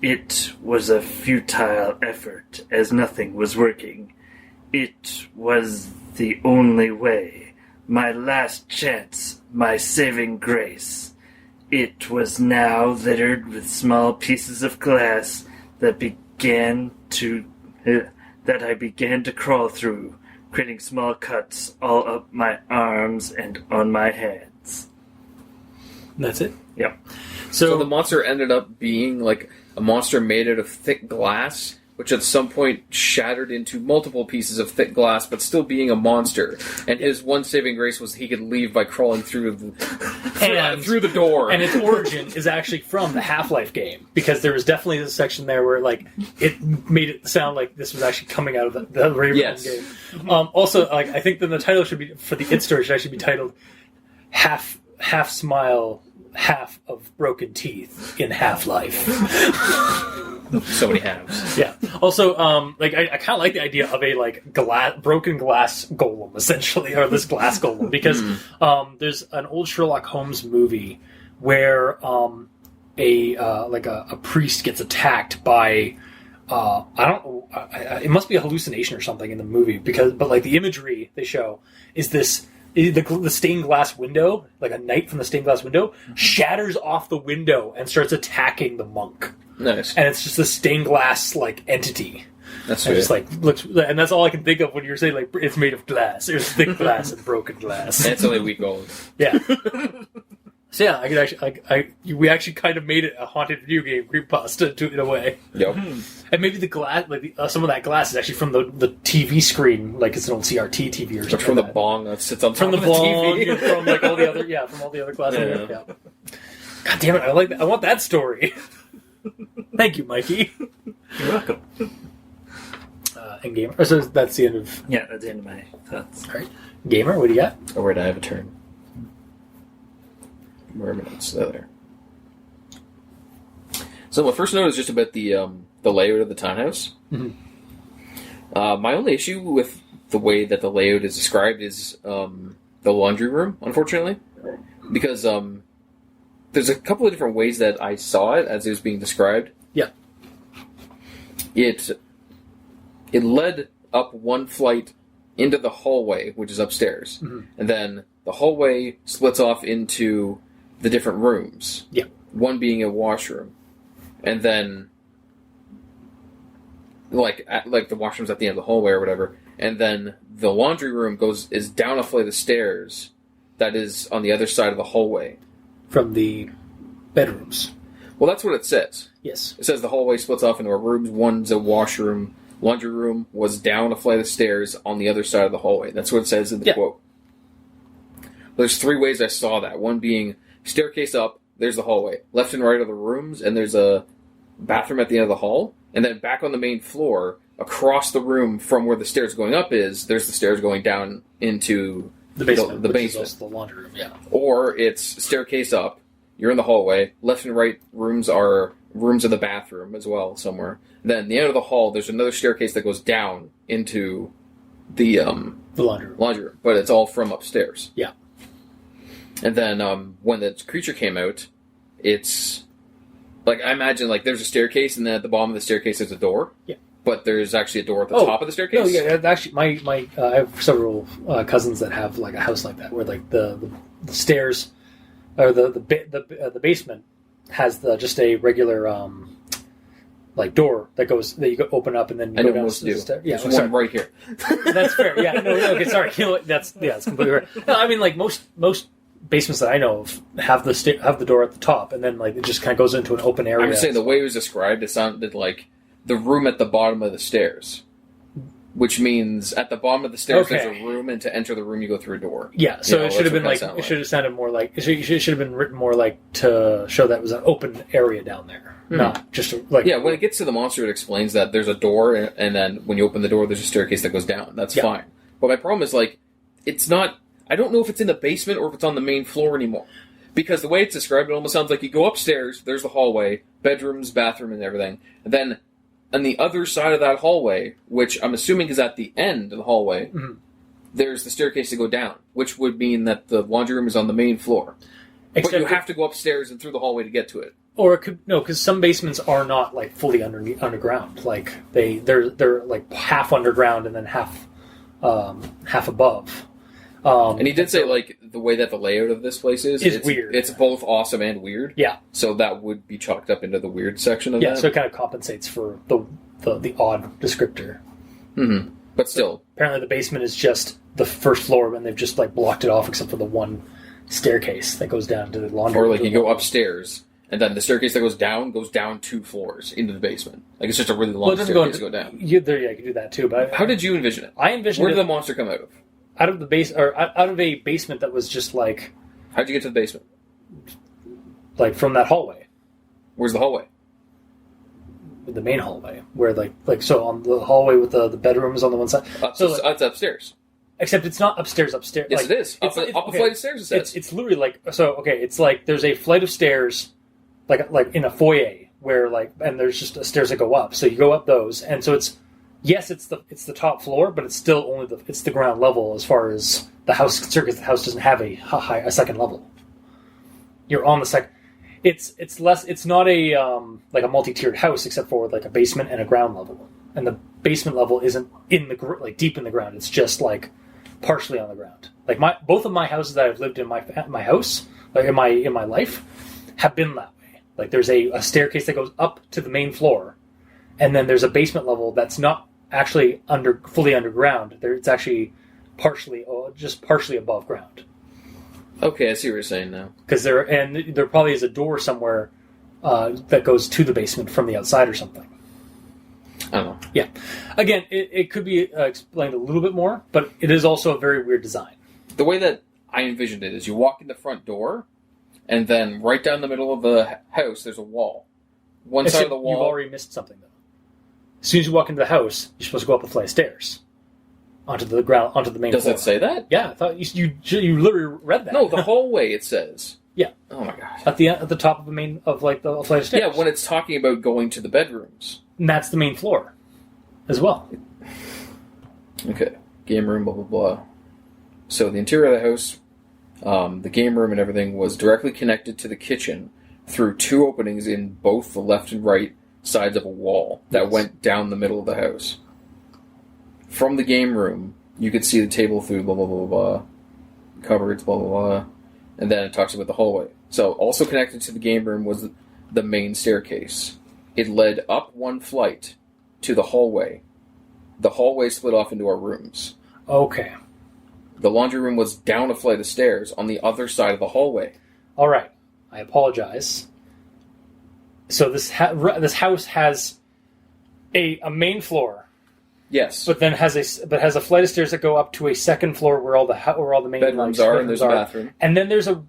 It was a futile effort, as nothing was working. It was the only way, my last chance, my saving grace. It was now littered with small pieces of glass that I began to crawl through, creating small cuts all up my arms and on my hands. That's it? Yep. So the monster ended up being like a monster made out of thick glass, which at some point shattered into multiple pieces of thick glass, but still being a monster. And his one saving grace was he could leave by crawling through the door. And its origin is actually from the Half-Life game, because there was definitely this section there where like it made it sound like this was actually coming out of the Raven game. Also, like I think then the title should be for the It story should actually be titled Half Smile, Half of Broken Teeth in Half-Life. So many halves. Yeah. Also, like I kind of like the idea of a like broken glass golem, essentially, or this glass golem, because there's an old Sherlock Holmes movie where a priest gets attacked by I don't know, it must be a hallucination or something in the movie, but like the imagery they show is this. The stained glass window, like a knight from the stained glass window, shatters off the window and starts attacking the monk. Nice. And it's just a stained glass like entity. That's and right. just like looks, and that's all I can think of when you're saying like it's made of glass. There's thick glass and broken glass. And it's only a week old. Yeah. So yeah, I could actually, we actually kind of made it a haunted video game creepypasta in a way. Yep. And maybe the glass, like some of that glass, is actually from the TV screen, like it's an old CRT TV or something. From like the bong that sits on top from the of the bong, TV. from like all the other, from all the other glass. Yeah. Yeah. God damn it! I like that. I want that story. Thank you, Mikey. You're welcome. And Gamer. So that's the end of. Yeah, that's the end of my thoughts. All right, Gamer. What do you got? Oh, where did I have a turn? Mermaids, there. So my first note is just about the layout of the townhouse. Mm-hmm. My only issue with the way that the layout is described is the laundry room, unfortunately, because there's a couple of different ways that I saw it as it was being described. Yeah. It led up one flight into the hallway, which is upstairs, and then the hallway splits off into the different rooms. Yeah. One being a washroom. And then like the washroom's at the end of the hallway or whatever. And then the laundry room is down a flight of stairs that is on the other side of the hallway. From the bedrooms. Well, that's what it says. Yes. It says the hallway splits off into rooms. One's a washroom. Laundry room was down a flight of stairs on the other side of the hallway. That's what it says in the quote. There's three ways I saw that. One being staircase up, there's the hallway. Left and right are the rooms, and there's a bathroom at the end of the hall. And then back on the main floor, across the room from where the stairs going up is, there's the stairs going down into the basement. The which basement. Is also the laundry room, yeah. Or it's staircase up, you're in the hallway. Left and right rooms are rooms of the bathroom as well, somewhere. Then at the end of the hall, there's another staircase that goes down into the laundry room. But it's all from upstairs. Yeah. And then when the creature came out, it's like I imagine like there's a staircase, and then at the bottom of the staircase there's a door. Yeah. But there's actually a door at the top of the staircase. No, yeah. Actually, my I have several cousins that have like a house like that, where like the stairs or the basement has just a regular like door that you go open up and then you go down the stairs. Yeah, there's one right here. That's fair. Yeah. No. Okay. Sorry. You know what? That's completely right. No, I mean like most basements that I know of have the door at the top, and then like it just kind of goes into an open area. I'm just saying the way it was described, it sounded like the room at the bottom of the stairs. which means at the bottom of the stairs Okay. there's a room, and to enter the room you go through a door. Yeah, so it should have been that's like what it should have sounded more like it should have been written more like to show that it was an open area down there, not just like Yeah, when it gets to the monster, it explains that there's a door, and then when you open the door, there's a staircase that goes down. That's fine. But my problem is, like, it's not... I don't know if it's in the basement or if it's on the main floor anymore. Because the way it's described, it almost sounds like you go upstairs, there's the hallway, bedrooms, bathroom, and everything. And then on the other side of that hallway, which I'm assuming is at the end of the hallway, there's the staircase to go down, which would mean that the laundry room is on the main floor. But you have to go upstairs and through the hallway to get to it. Or it could because some basements are not like fully underground. Like they're like half underground and then half above. And he did say, like, the way that the layout of this place is it's weird. It's both awesome and weird. Yeah. So that would be chalked up into the weird section of that. Yeah, so it kind of compensates for the odd descriptor. Mm-hmm. But still. Apparently the basement is just the first floor, and they've just like blocked it off except for the one staircase that goes down to the laundry room. Or, like, you go upstairs, and then the staircase that goes down 2 floors into the basement. Like, it's just a really long staircase to go down. You can do that too. But How did you envision it? I envisioned Where did the monster come out of? Out of the base, or out of a basement that was just like... How'd you get to the basement? Like, from that hallway. Where's the hallway? The main hallway. Where, so on the hallway with the bedrooms on the one side. It's upstairs. Except it's not upstairs. Yes, like, it is. Up a flight of stairs, it says. It's literally like... So, okay, it's like there's a flight of stairs, like in a foyer, where, like... And there's just stairs that go up. So you go up those, and so it's... Yes, it's the top floor, but it's still only the ground level as far as the house is concerned, because the house doesn't have a second level. You're on the second. It's less. It's not a like a multi-tiered house except for like a basement and a ground level, and the basement level isn't in the deep in the ground. It's just like partially on the ground. Like both of my houses that I've lived in my house, like in my life, have been that way. Like there's a staircase that goes up to the main floor, and then there's a basement level that's not actually fully underground. It's actually just partially above ground. Okay, I see what you're saying now. Because there probably is a door somewhere that goes to the basement from the outside or something. I don't know. Yeah. Again, it could be explained a little bit more, but it is also a very weird design. The way that I envisioned it is you walk in the front door, and then right down the middle of the house there's a wall. One side of the wall... You've already missed something, though. As soon as you walk into the house, you're supposed to go up a flight of stairs onto the ground, onto the main floor. Does it say that? Yeah, I thought you literally read that. No, the hallway it says. Yeah. Oh my god. At the top of the flight of stairs. Yeah, when it's talking about going to the bedrooms. And that's the main floor, as well. Okay, game room, blah blah blah. So the interior of the house, the game room and everything was directly connected to the kitchen through 2 openings in both the left and right sides of a wall that went down the middle of the house. From the game room, you could see the table through blah blah blah blah, cupboards blah blah blah, and then it talks about the hallway. So also connected to the game room was the main staircase. It led up 1 flight to the hallway. The hallway split off into our rooms. Okay. The laundry room was down a flight of stairs on the other side of the hallway. All right. I apologize. So this house has a main floor. Yes. But then has a flight of stairs that go up to a second floor where all the main bedrooms are, and there's a bathroom. And then there's a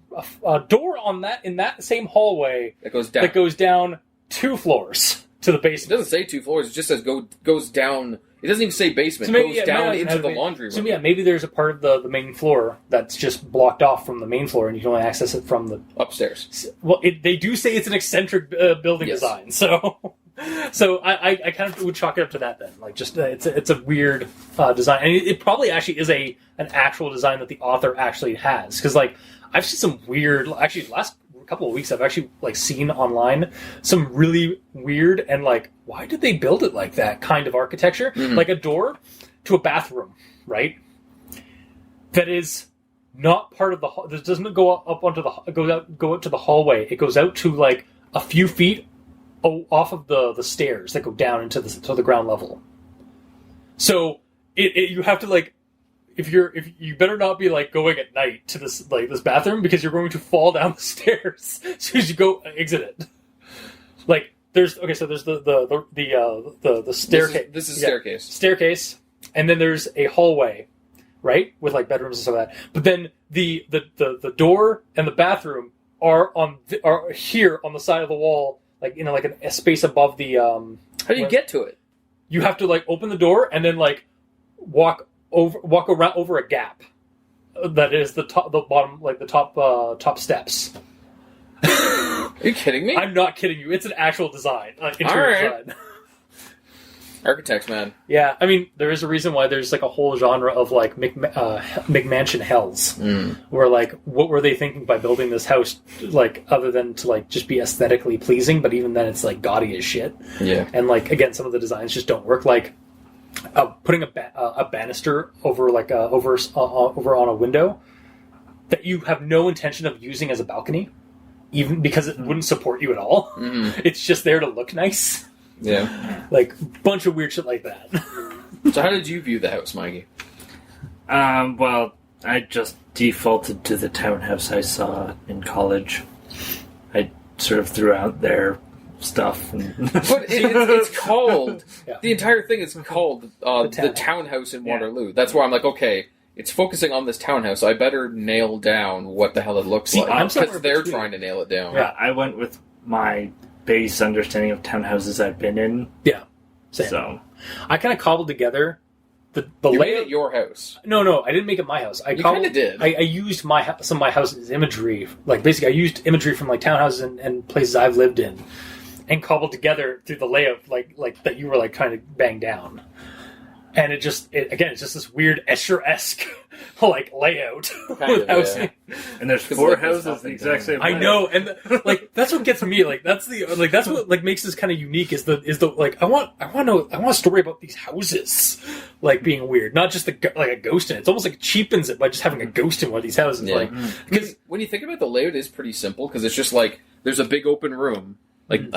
door in that same hallway that goes down 2 floors to the basement. It doesn't say 2 floors. It just says goes down. It doesn't even say basement. It goes down into the laundry room. So yeah, maybe there's a part of the main floor that's just blocked off from the main floor, and you can only access it from the upstairs. Well, they do say it's an eccentric building design, so I kind of would chalk it up to that then. Like, just it's a weird design, and it probably actually is an actual design that the author actually has, because like I've seen some weird. Actually, last couple of weeks I've actually like seen online some really weird and like, why did they build it like that kind of architecture? Mm-hmm. Like a door to a bathroom, right? That is not part of the hall. This doesn't go up onto go out to the hallway. It goes out to like a few feet off of the stairs that go down into the ground level. So you have to like, if you better not be like going at night to this bathroom, because you're going to fall down the stairs as soon as you go exit it. Like there's the staircase. This is staircase. Staircase. and then there's a hallway, right, with like bedrooms and stuff like that. But then the door and the bathroom are here on the side of the wall, like like a space above the. How do you get to it? You have to like open the door and then like walk around over a gap. That is the bottom, like the top steps. Are you kidding me? I'm not kidding you. It's an actual design, interior design. Architects, man. Yeah, I mean, there is a reason why there's like a whole genre of like McMansion hells, where like, what were they thinking by building this house, like other than to like just be aesthetically pleasing? But even then, it's like gaudy as shit. Yeah, and like again, some of the designs just don't work. Like putting a banister over like over on a window that you have no intention of using as a balcony, even because it wouldn't support you at all. It's just there to look nice. Yeah. Like, bunch of weird shit like that. So how did you view the house, Mikey? Well, I just defaulted to the townhouse I saw in college. I sort of threw out their stuff. But it's called... Yeah. The entire thing is called the townhouse in Waterloo. That's why I'm like, okay, it's focusing on this townhouse. I better nail down what the hell it looks like. Because they're trying to nail it down. Yeah, I went with my base understanding of townhouses I've been in. Yeah. Same. So I kind of cobbled together the you layout. made it your house. No, I didn't make it my house. You kind of did. I used some of my house's imagery. Like, basically, I used imagery from like townhouses and places I've lived in, and cobbled together through the layout, like that you were like trying to bang down. And it's just this weird Escher-esque like layout. Kind of, yeah. And there's 4 houses the exact same way. I know, and like that's what gets me. Like that's what like makes this kind of unique. Is the like I want a story about these houses like being weird, not just like a ghost in it. It's almost like cheapens it by just having a ghost in one of these houses. Yeah. Like because when you think about the layout, it's pretty simple because it's just like there's a big open room. Like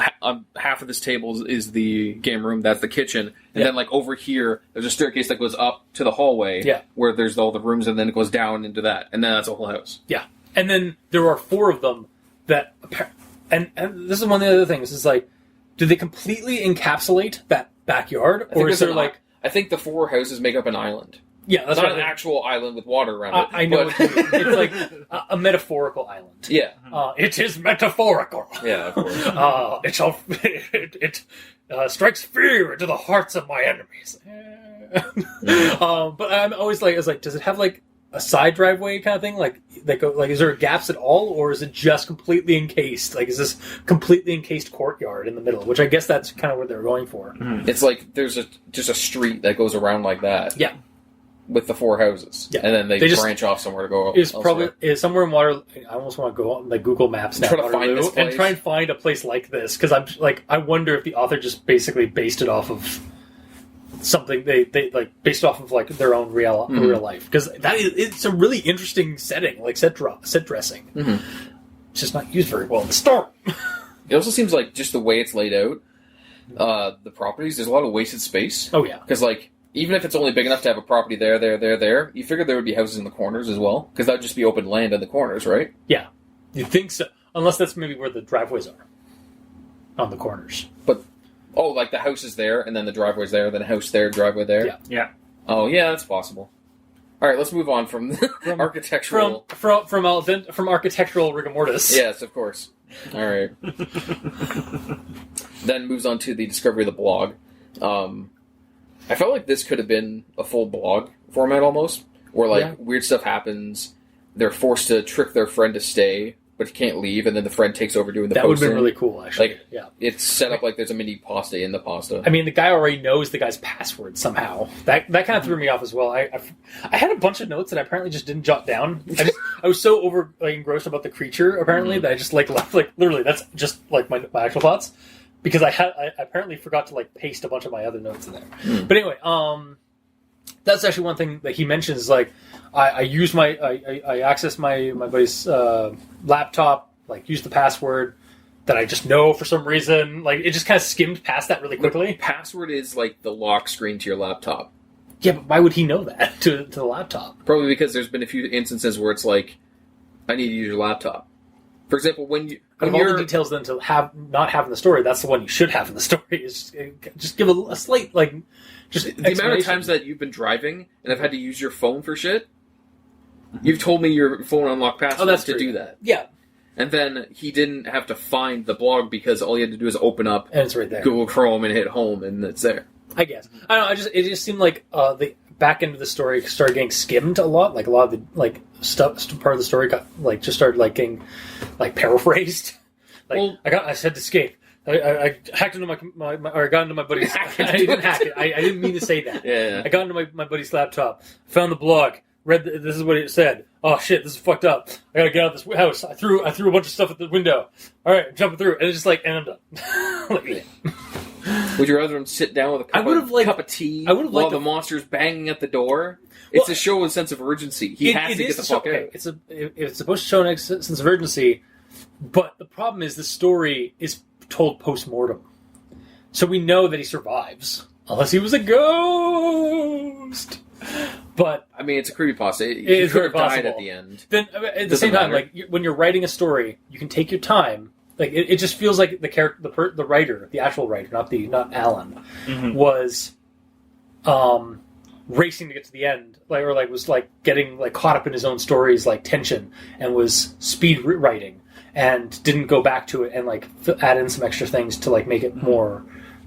half of this table is the game room. That's the kitchen, and then like over here, there's a staircase that goes up to the hallway. Yeah. Where there's all the rooms, and then it goes down into that, and then that's a whole house. Yeah, and then there are 4 of them that, and this is one of the other things. Is like, do they completely encapsulate that backyard, or is there like? I think the 4 houses make up an island. Yeah, that's not an actual island with water around it. I know what you mean. It's like a metaphorical island. Yeah. It is metaphorical. Yeah, of course. It strikes fear into the hearts of my enemies. But I'm always like, does it have like a side driveway kind of thing? Like is there gaps at all, or is it just completely encased? Like, is this completely encased courtyard in the middle? Which I guess that's kind of what they're going for. It's like there's just a street that goes around like that. Yeah. With the 4 houses, and then they just branch off somewhere to go. Is somewhere in Waterloo. I almost want to go on like Google Maps now, and try and find a place like this, because I'm like, I wonder if the author just basically based it off of something they like based off of like their own real life, because it's a really interesting setting, like set dressing. It's just not used very well in the story. It also seems like just the way it's laid out, the properties. There's a lot of wasted space. Oh yeah, because like. Even if it's only big enough to have a property there, you figure there would be houses in the corners as well, because that would just be open land in the corners, right? Yeah, you'd think so, unless that's maybe where the driveways are, on the corners. But like the house is there, and then the driveway's there, then a house there, driveway there. Yeah. Oh yeah, that's possible. All right, let's move on from architectural from architectural Rigamortis. Yes, of course. All right. Then moves on to the discovery of the blog. I felt like this could have been a full blog format almost, where weird stuff happens, they're forced to trick their friend to stay, but he can't leave, and then the friend takes over doing the posting. That would have been really cool, actually. Like, it's set up like there's a mini pasta in the pasta. I mean, the guy already knows the guy's password somehow. That kind of threw me off as well. I had a bunch of notes that I apparently just didn't jot down. I was so engrossed about the creature, apparently, that I just left, literally, that's just my actual thoughts. Because I apparently forgot to paste a bunch of my other notes in there. But anyway, that's actually one thing that he mentions. Like, I used I accessed my buddy's laptop, used the password that I just know for some reason. It just kind of skimmed past that really quickly. The password is the lock screen to your laptop. Yeah, but why would he know that to the laptop? Probably because there's been a few instances where it's I need to use your laptop. For example, when Out of all the details then to not have in the story, that's the one you should have in the story. Is just give a slight just the amount of times that you've been driving and I've had to use your phone for shit. You've told me your phone unlocked passwords to do that. Yeah. And then he didn't have to find the blog because all he had to do is open up and it's right there. Google Chrome and hit home, and it's there. I guess. I don't know. It just seemed like the back end of the story started getting skimmed a lot. Like a lot of the part of the story got just started getting paraphrased. I said to escape. I hacked into or I got into my buddy's. I didn't hack it. I didn't mean to say that. Yeah. I got into my buddy's laptop. Found the blog. Read this is what it said. Oh shit, this is fucked up. I gotta get out of this house. I threw a bunch of stuff at the window. All right, I'm jumping through, and it's just and I'm done. Would you rather him sit down with a cup of tea while the monster's banging at the door? It's a show with a sense of urgency. He has to get the fuck out. It's supposed to show a sense of urgency, but the problem is the story is told post-mortem. So we know that he survives. Unless he was a ghost. But I mean, it's a creepypasta. He could have died at the end. Then at the same time, when you're writing a story, you can take your time. It just feels like the character, the writer, the actual writer, not Alan, was racing to get to the end, was getting caught up in his own story's tension, and was speed writing, and didn't go back to it and add in some extra things to make it more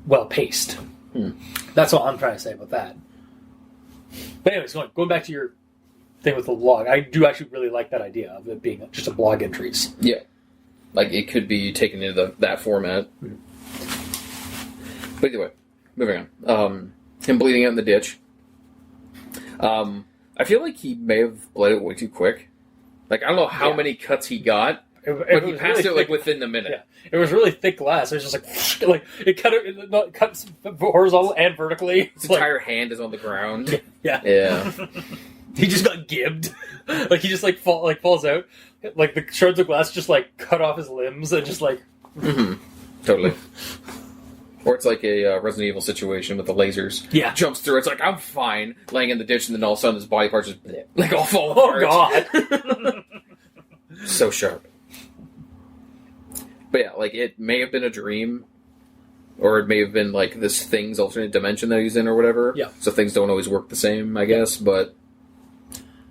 well paced. That's all I'm trying to say about that. But anyways, going back to your thing with the blog, I do actually really like that idea of it being just a blog entries. Yeah. It could be taken into that format. But either way, moving on. Him bleeding out in the ditch. I feel like he may have bled it way too quick. I don't know how many cuts he got, but he passed it within the minute. Yeah. It was really thick glass. It was just it cuts horizontal and vertically. His entire hand is on the ground. Yeah. He just got gibbed. He just falls out. The shards of glass just cut off his limbs and just Totally. Or it's like a Resident Evil situation with the lasers. Yeah. Jumps through. It's I'm fine, laying in the ditch, and then all of a sudden his body parts just all fall apart. Oh god. So sharp. But yeah, it may have been a dream, or it may have been this thing's alternate dimension that he's in, or whatever. Yeah. So things don't always work the same, I guess. But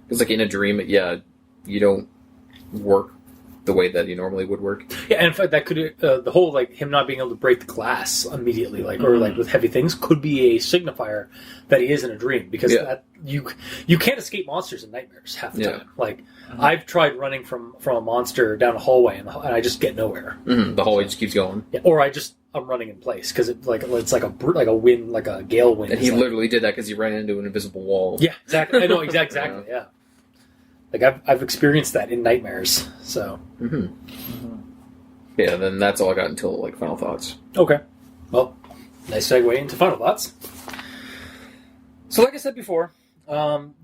it's in a dream, you don't work the way that you normally would work. Yeah, and in fact, that could the whole him not being able to break the glass immediately, or with heavy things, could be a signifier that he is in a dream, because that you can't escape monsters in nightmares half the time. I've tried running from a monster down a hallway and I just get nowhere. The hallway just keeps going. Yeah, or I'm running in place because it's like a wind, like a gale wind. And he literally did that because he ran into an invisible wall. Yeah, exactly. I know exactly. Yeah. I've experienced that in nightmares, so. Yeah, then that's all I got until final thoughts. Okay, well, nice segue into final thoughts. So, like I said before,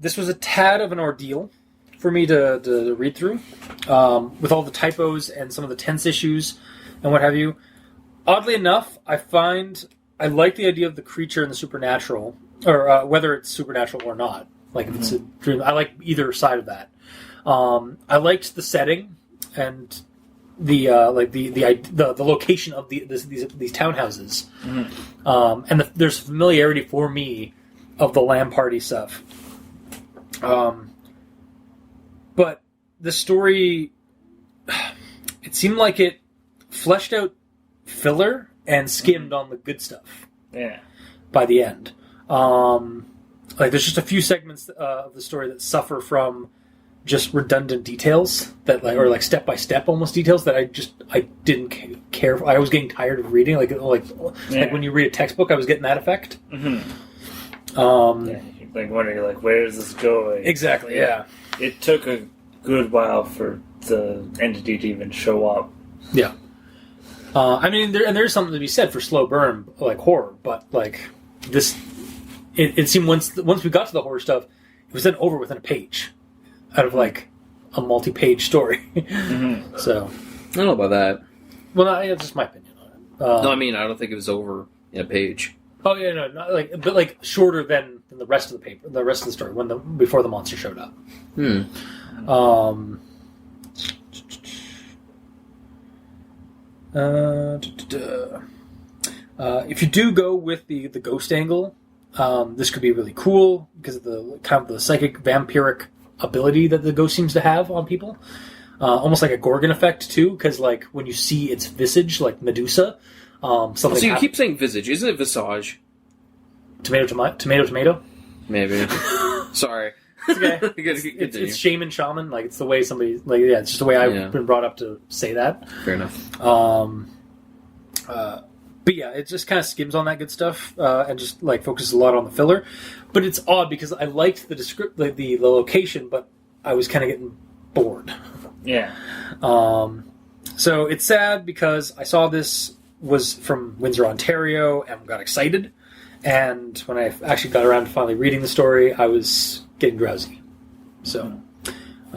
this was a tad of an ordeal for me to read through, with all the typos and some of the tense issues and what have you. Oddly enough, I like the idea of the creature and the supernatural, or whether it's supernatural or not. If it's a dream, I like either side of that. I liked the setting and the location of these townhouses, and there's familiarity for me of the LAN party stuff. But the story, it seemed like it fleshed out filler and skimmed on the good stuff. Yeah. By the end, there's just a few segments of the story that suffer from just redundant details that or step by step almost details that I didn't care for. I was getting tired of reading like when you read a textbook, I was getting that effect. You're wondering where is this going? Exactly. Yeah. It took a good while for the entity to even show up. Yeah. I mean, there's something to be said for slow burn horror, but this, it seemed once we got to the horror stuff, it was then over within a page. Out of a multi-page story. So I don't know about that. Well, that's just my opinion on it. No, I mean, I don't think it was over in a page. Oh yeah, no, not but shorter than the rest of the paper, the rest of the story before the monster showed up. If you do go with the ghost angle, this could be really cool because of the kind of the psychic vampiric ability that the ghost seems to have on people. Almost like a Gorgon effect too, because like when you see its visage, like Medusa, something. So you keep saying visage, isn't it visage? Tomato. Maybe. Sorry. It's okay. It's shaman. Like it's the way somebody like it's just the way I've been brought up to say that. Fair enough. But yeah, it just kind of skims on that good stuff and just like focuses a lot on the filler. But it's odd because I liked the location, but I was kind of getting bored. Yeah. So it's sad because I saw this was from Windsor, Ontario, and got excited. And when I actually got around to finally reading the story, I was getting drowsy. So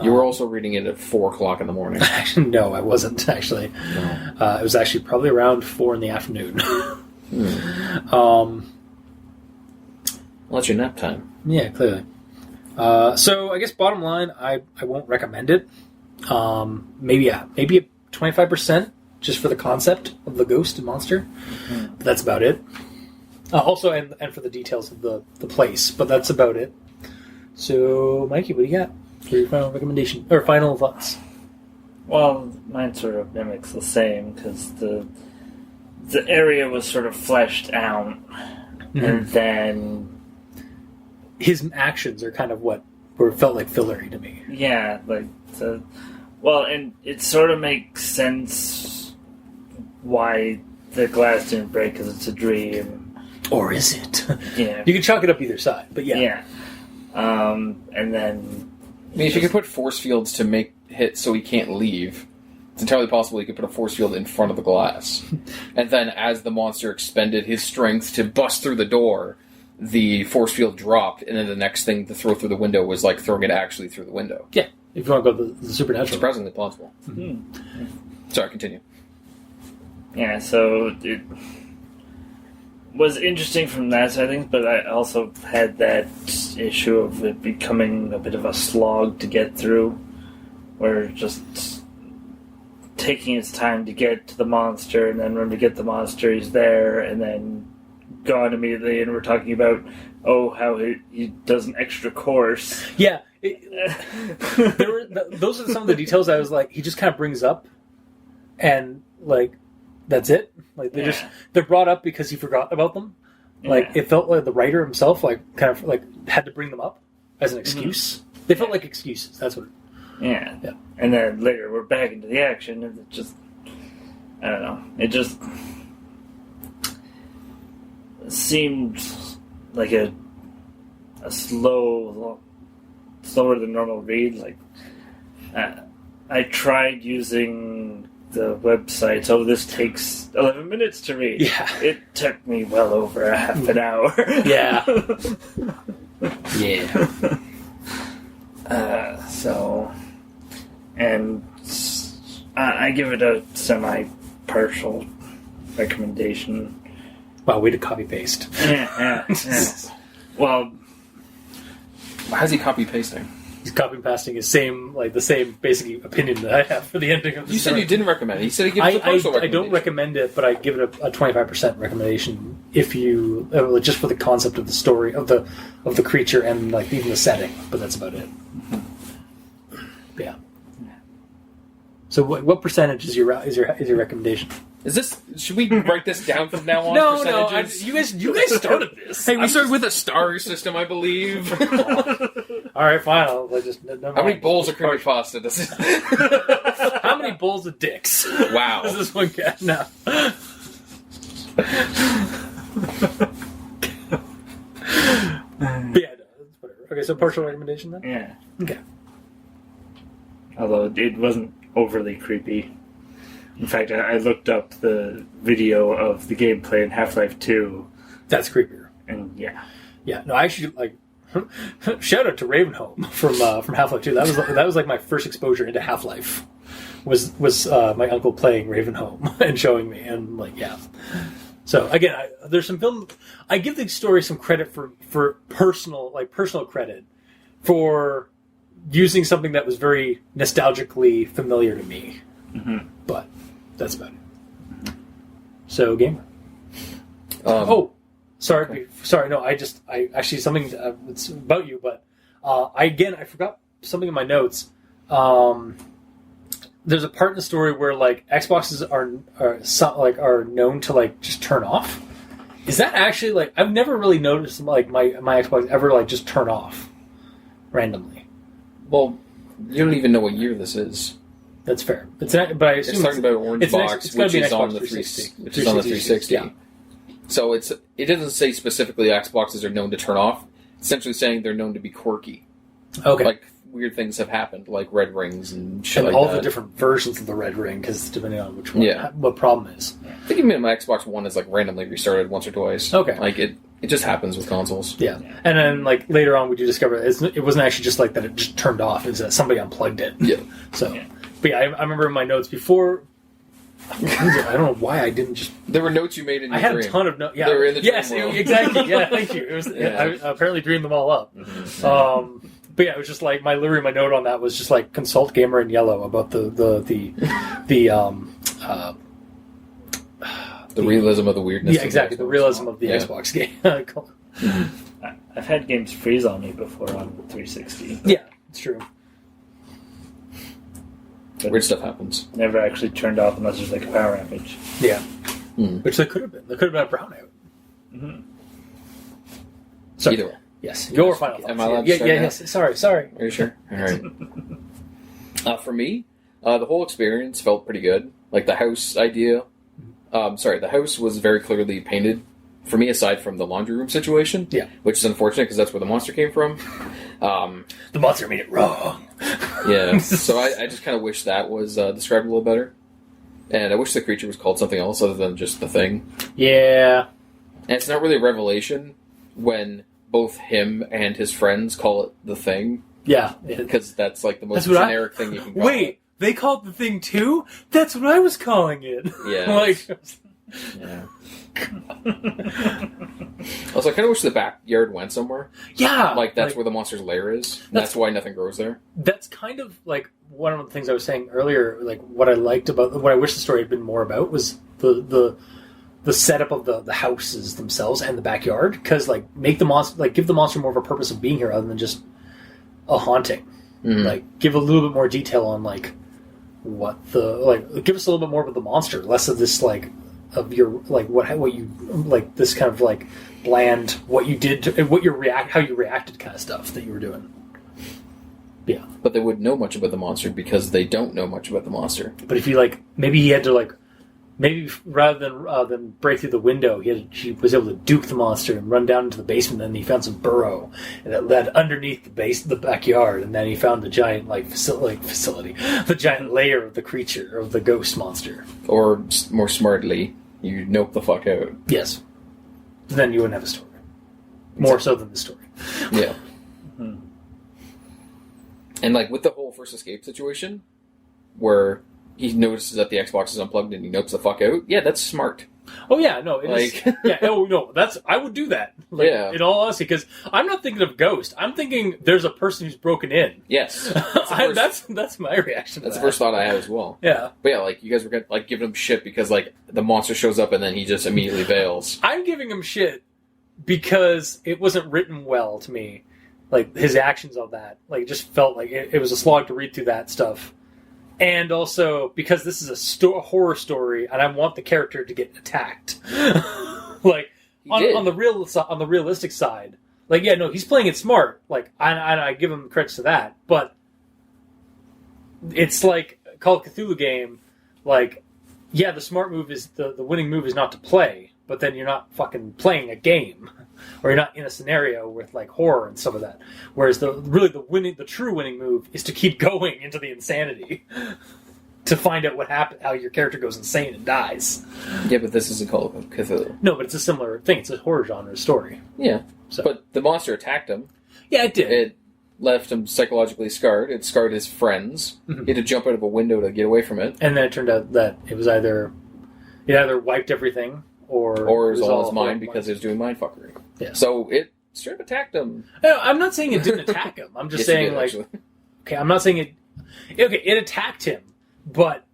you were also reading it at 4:00 in the morning. No, I wasn't actually. No. It was actually probably around 4 in the afternoon. Well, that's your nap time. Yeah, clearly. So I guess bottom line, I won't recommend it. Maybe a 25% just for the concept of the ghost and monster. But that's about it. Also, and for the details of the place, but that's about it. So, Mikey, what do you got for your final recommendation or final thoughts? Well, mine sort of mimics the same because the area was sort of fleshed out, and then his actions are kind of what felt like fillery to me. Yeah, like and it sort of makes sense why the glass didn't break because it's a dream. Or is it? Yeah. You can chalk it up either side, but yeah. Yeah. And then... I mean, if you could put force fields to make hit so he can't leave, it's entirely possible you could put a force field in front of the glass. And then as the monster expended his strength to bust through the door, the force field dropped, and then the next thing to throw through the window was like throwing it actually through the window. Yeah, if you want to go the supernatural. Surprisingly plausible. Mm-hmm. Sorry, continue. Yeah, so it was interesting from that side of things, but I also had that issue of it becoming a bit of a slog to get through, where just taking its time to get to the monster, and then when we get the monster, he's there, and then gone immediately, and we're talking about, how he does an extra course. Yeah. Those are some of the details I was like, he just kind of brings up, and, like, that's it. Like they're brought up because he forgot about them. Like it felt like the writer himself, like kind of like had to bring them up as an excuse. Mm-hmm. They felt like excuses. That's what. Yeah. And then later we're back into the action, and it just, I don't know. It just seemed like a slower than normal read. Like I tried using the website, this takes 11 minutes to read. Yeah. It took me well over a half an hour. Yeah. Yeah. And I give it a semi-partial recommendation. Wow, way to copy-paste. Yeah. Well... How's he copy-pasting? He's copy-pasting the same basic opinion that I have for the ending of the You story. said you didn't recommend it. He said he gives it a partial recommendation. I don't recommend it, but I give it a 25% recommendation if you just for the concept of the story of the creature and like even the setting. But that's about it. Yeah. So what percentage is your recommendation? Should we write this down from now on? No, percentages? you guys started this. Hey, we started with a star system, I believe. All right, fine. How many bowls of creepypasta does it? How many bowls of dicks? Wow. Does this one get now? Yeah, whatever. Okay, so partial recommendation then? Yeah. Okay. Although it wasn't overly creepy. In fact, I looked up the video of the gameplay in Half-Life 2. That's creepier. And yeah. Yeah, no, I actually like shout out to Ravenholm from Half-Life 2. That was like my first exposure into Half-Life. Was my uncle playing Ravenholm and showing me, and like yeah. So again, there's some film. I give the story some credit for personal credit for using something that was very nostalgically familiar to me. Mm-hmm. But that's about it. So, gamer. Sorry. No, I actually something. It's about you, but I forgot something in my notes. There's a part in the story where like Xboxes are known to like just turn off. Is that actually like I've never really noticed like my Xbox ever like just turn off randomly? Well, you don't even know what year this is. That's fair. It's not, but I assume it's talking about Orange Box, which is on the 360. Which is on the 360. Yeah. So it doesn't say specifically Xboxes are known to turn off. It's essentially saying they're known to be quirky. Okay. Like weird things have happened, like red rings and shit and like all that. the different versions of the red ring, because depending on which one, Yeah. what problem is. I think even my Xbox One is like randomly restarted once or twice. Okay. Like it just happens with consoles. Yeah. And then like later on, we do discover it wasn't actually just like that; it just turned off. It was that somebody unplugged it. Yeah. So, but yeah, I remember in my notes before. I don't know why I didn't just. There were notes you made in your I had dream. a ton of notes. Yeah. They were in the dream yes, world. exactly. Yeah, thank you. It was. Yeah. I apparently dreamed them all up. Mm-hmm. But yeah, it was just like my note on that was just like consult Gamer in Yellow about the realism of the weirdness. Yeah, exactly. The realism of the Xbox game. I've had games freeze on me before on the 360. Yeah, it's true. But weird stuff happens. Never actually turned off unless there's like a power outage. Yeah. Which there could have been. There could have been a brownout. Mm-hmm. Sorry. Either way. Yes. Your final thoughts. Am I allowed to start now? Yes. Sorry. Are you sure? All right. For me, the whole experience felt pretty good. Like the house idea. The house was very clearly painted. For me, aside from the laundry room situation, which is unfortunate because that's where the monster came from. The monster made it wrong. Yeah, so I just kind of wish that was described a little better. And I wish the creature was called something else other than just the thing. Yeah. And it's not really a revelation when both him and his friends call it the thing. Yeah. Because that's like the most generic thing you can call it. They called the thing too? That's what I was calling it. Yeah. Yeah. Also, I kind of wish the backyard went somewhere. Yeah. Like, that's where the monster's lair is. And that's why nothing grows there. That's kind of, like, one of the things I was saying earlier, like, what I liked about, what I wish the story had been more about was the setup of the houses themselves and the backyard. Because, like, give the monster more of a purpose of being here other than just a haunting. Mm-hmm. Like, give a little bit more detail on, like, give us a little bit more about the monster, less of this, like, of your like what you like this kind of like bland what you did to, how you reacted kind of stuff that you were doing. Yeah, but they wouldn't know much about the monster because they don't know much about the monster. But if you like, maybe he had to maybe rather than break through the window, he was able to duke the monster and run down into the basement. And then he found some burrow and that led underneath the backyard, and then he found the giant facility, the giant lair of the creature of the ghost monster. Or more smartly, you nope the fuck out. Yes, then you wouldn't have a story. More so than the story. Yeah. Mm-hmm. And like with the whole first escape situation, where he notices that the Xbox is unplugged and he nopes the fuck out. Yeah, that's smart. Oh yeah, no, it is. Yeah, oh no, I would do that. In all honesty, because I'm not thinking of ghost. I'm thinking there's a person who's broken in. Yes, that's my reaction. That's the first thought I had as well. Yeah, but yeah, like you guys were like giving him shit because like the monster shows up and then he just immediately bails. I'm giving him shit because it wasn't written well to me. Like his actions on that, like it just felt like it was a slog to read through that stuff. And also, because this is a horror story, and I want the character to get attacked. Like, on the realistic side. Like, yeah, no, he's playing it smart. Like, I give him credits to that. But it's like a Call of Cthulhu game. Like, yeah, the smart move is, the winning move is not to play. But then you're not fucking playing a game. Or you're not in a scenario with, like, horror and some of that. Whereas the true winning move is to keep going into the insanity. To find out what happened, how your character goes insane and dies. Yeah, but this isn't Call of Cthulhu. No, but it's a similar thing. It's a horror genre story. Yeah. So. But the monster attacked him. Yeah, it did. It left him psychologically scarred. It scarred his friends. Mm-hmm. He had to jump out of a window to get away from it. And then it turned out that it either wiped everything, or it was all his mind because it was doing mindfuckery. Yeah. So it straight up attacked him. No, I'm not saying it didn't attack him. I'm just saying, like... Actually. Okay, I'm not saying it... Okay, it attacked him, but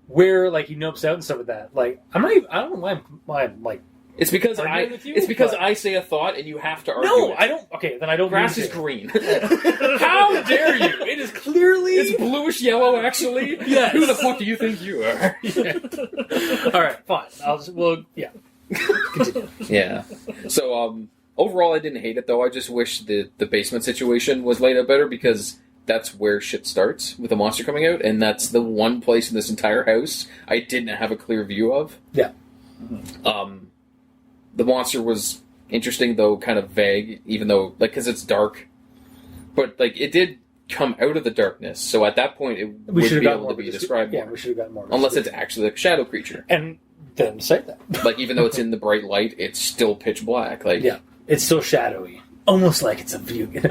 where like he nopes out and stuff like that. Like I don't know why I'm like. It's because arguing with you, I say a thought and you have to argue. No, it. I don't. Okay, then I don't. Grass mean is to. green. How dare you? It is clearly. It's bluish yellow, actually. Yes. Who the fuck do you think you are? Yeah. All right, fine. Yeah. Continue. Yeah. So, overall, I didn't hate it, though. I just wish the basement situation was laid out better, because that's where shit starts with a monster coming out, and that's the one place in this entire house I didn't have a clear view of. Yeah. The monster was interesting, though kind of vague, even though, like, because it's dark. But, like, it did come out of the darkness, so at that point it would be able to be described more. Yeah, we should have gotten more. Unless it's actually like a shadow creature. And then say that. Like, even though it's in the bright light, it's still pitch black. Like, yeah, it's still shadowy. Almost like it's a view.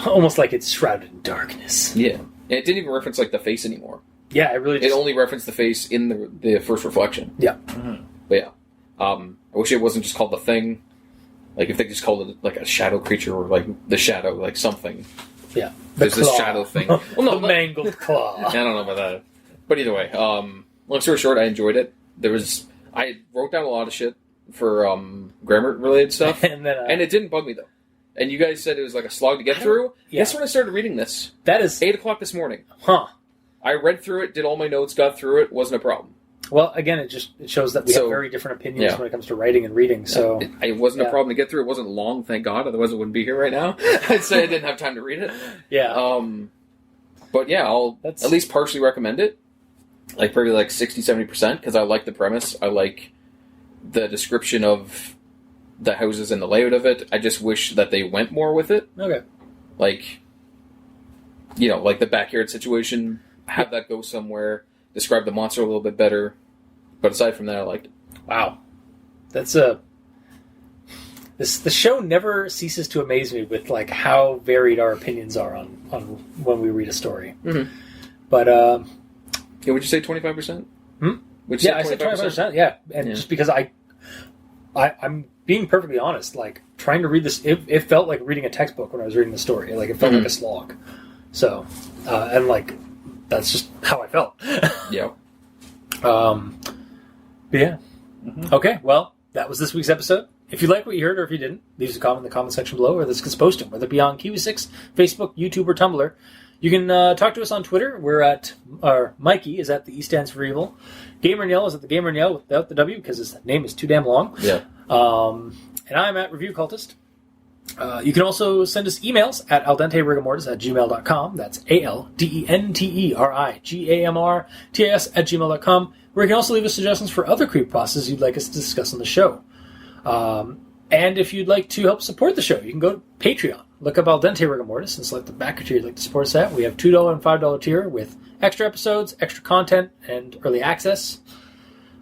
Almost like it's shrouded in darkness. Yeah. And it didn't even reference, like, the face anymore. Yeah, it really just... It only referenced the face in the first reflection. Yeah. Mm-hmm. But yeah. I wish it wasn't just called the Thing. Like, if they just called it, like, a shadow creature or, like, the shadow, like, something. Yeah. There's this shadow thing. Well, no, the mangled claw. I don't know about that. But either way, long story short, I enjoyed it. I wrote down a lot of shit for grammar-related stuff. And it didn't bug me, though. And you guys said it was like a slog to get through. Yeah. Guess when I started reading this? That is... 8 o'clock this morning. Huh. I read through it, did all my notes, got through it, wasn't a problem. Well, again, it shows that we have very different opinions when it comes to writing and reading. So it wasn't a problem to get through. It wasn't long, thank God. Otherwise, I wouldn't be here right now. I'd say I didn't have time to read it. Yeah. But yeah, I'll at least partially recommend it. Like, probably like 60-70%, because I like the premise. I like the description of the houses and the layout of it. I just wish that they went more with it. Okay. Like, you know, like the backyard situation, have that go somewhere, describe the monster a little bit better. But aside from that, I liked it. Wow. That's the show never ceases to amaze me with, like, how varied our opinions are on when we read a story. Mm-hmm. But, yeah, would you say 25%? I said 25%, yeah. And just because I'm being perfectly honest, like, trying to read this, it felt like reading a textbook when I was reading the story. Like, it felt like a slog. So, and, like, that's just how I felt. Yeah. But yeah. Mm-hmm. Okay, well, that was this week's episode. If you like what you heard, or if you didn't, leave us a comment in the comment section below, or this gets posted, whether it be on Kiwi6, Facebook, YouTube, or Tumblr. You can talk to us on Twitter. We're at, Mikey is at the E stands for evil. Gamer Niel is at the Gamer Niel without the W, because his name is too damn long. Yeah. And I'm at Review Cultist. You can also send us emails at aldenterigamortis@gmail.com. That's ALDENTERIGAMORTIS@gmail.com, where you can also leave us suggestions for other creepypastas you'd like us to discuss on the show. And if you'd like to help support the show, you can go to Patreon. Look up Al Dente Rigamortis and select the backer tier you'd like to support us at. We have $2 and $5 tier with extra episodes, extra content, and early access.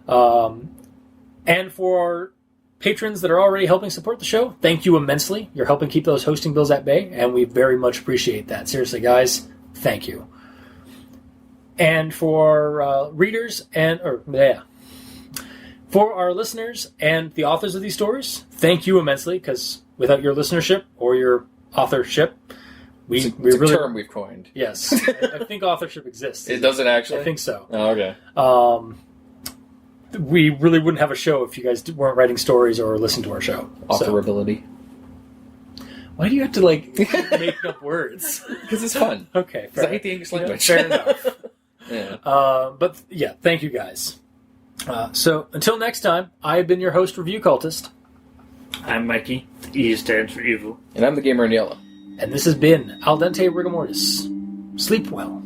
And for our patrons that are already helping support the show, thank you immensely. You're helping keep those hosting bills at bay, and we very much appreciate that. Seriously, guys, thank you. And for readers for our listeners and the authors of these stories, thank you immensely, because without your listenership or your authorship, it's a term we've coined. Yes. I think authorship exists. Does it actually? I think so. Oh, okay. We really wouldn't have a show if you guys weren't writing stories or listening to our show. Authorability. So. Why do you have to, like, make up words? Because it's fun. Okay. Because I hate the English language. Fair enough. Yeah. But, yeah, thank you guys. So, until next time, I've been your host, Review Cultist. I'm Mikey. E stands for evil. And I'm the Gamer in Yellow. And this has been Al Dente Rigamortis. Sleep well.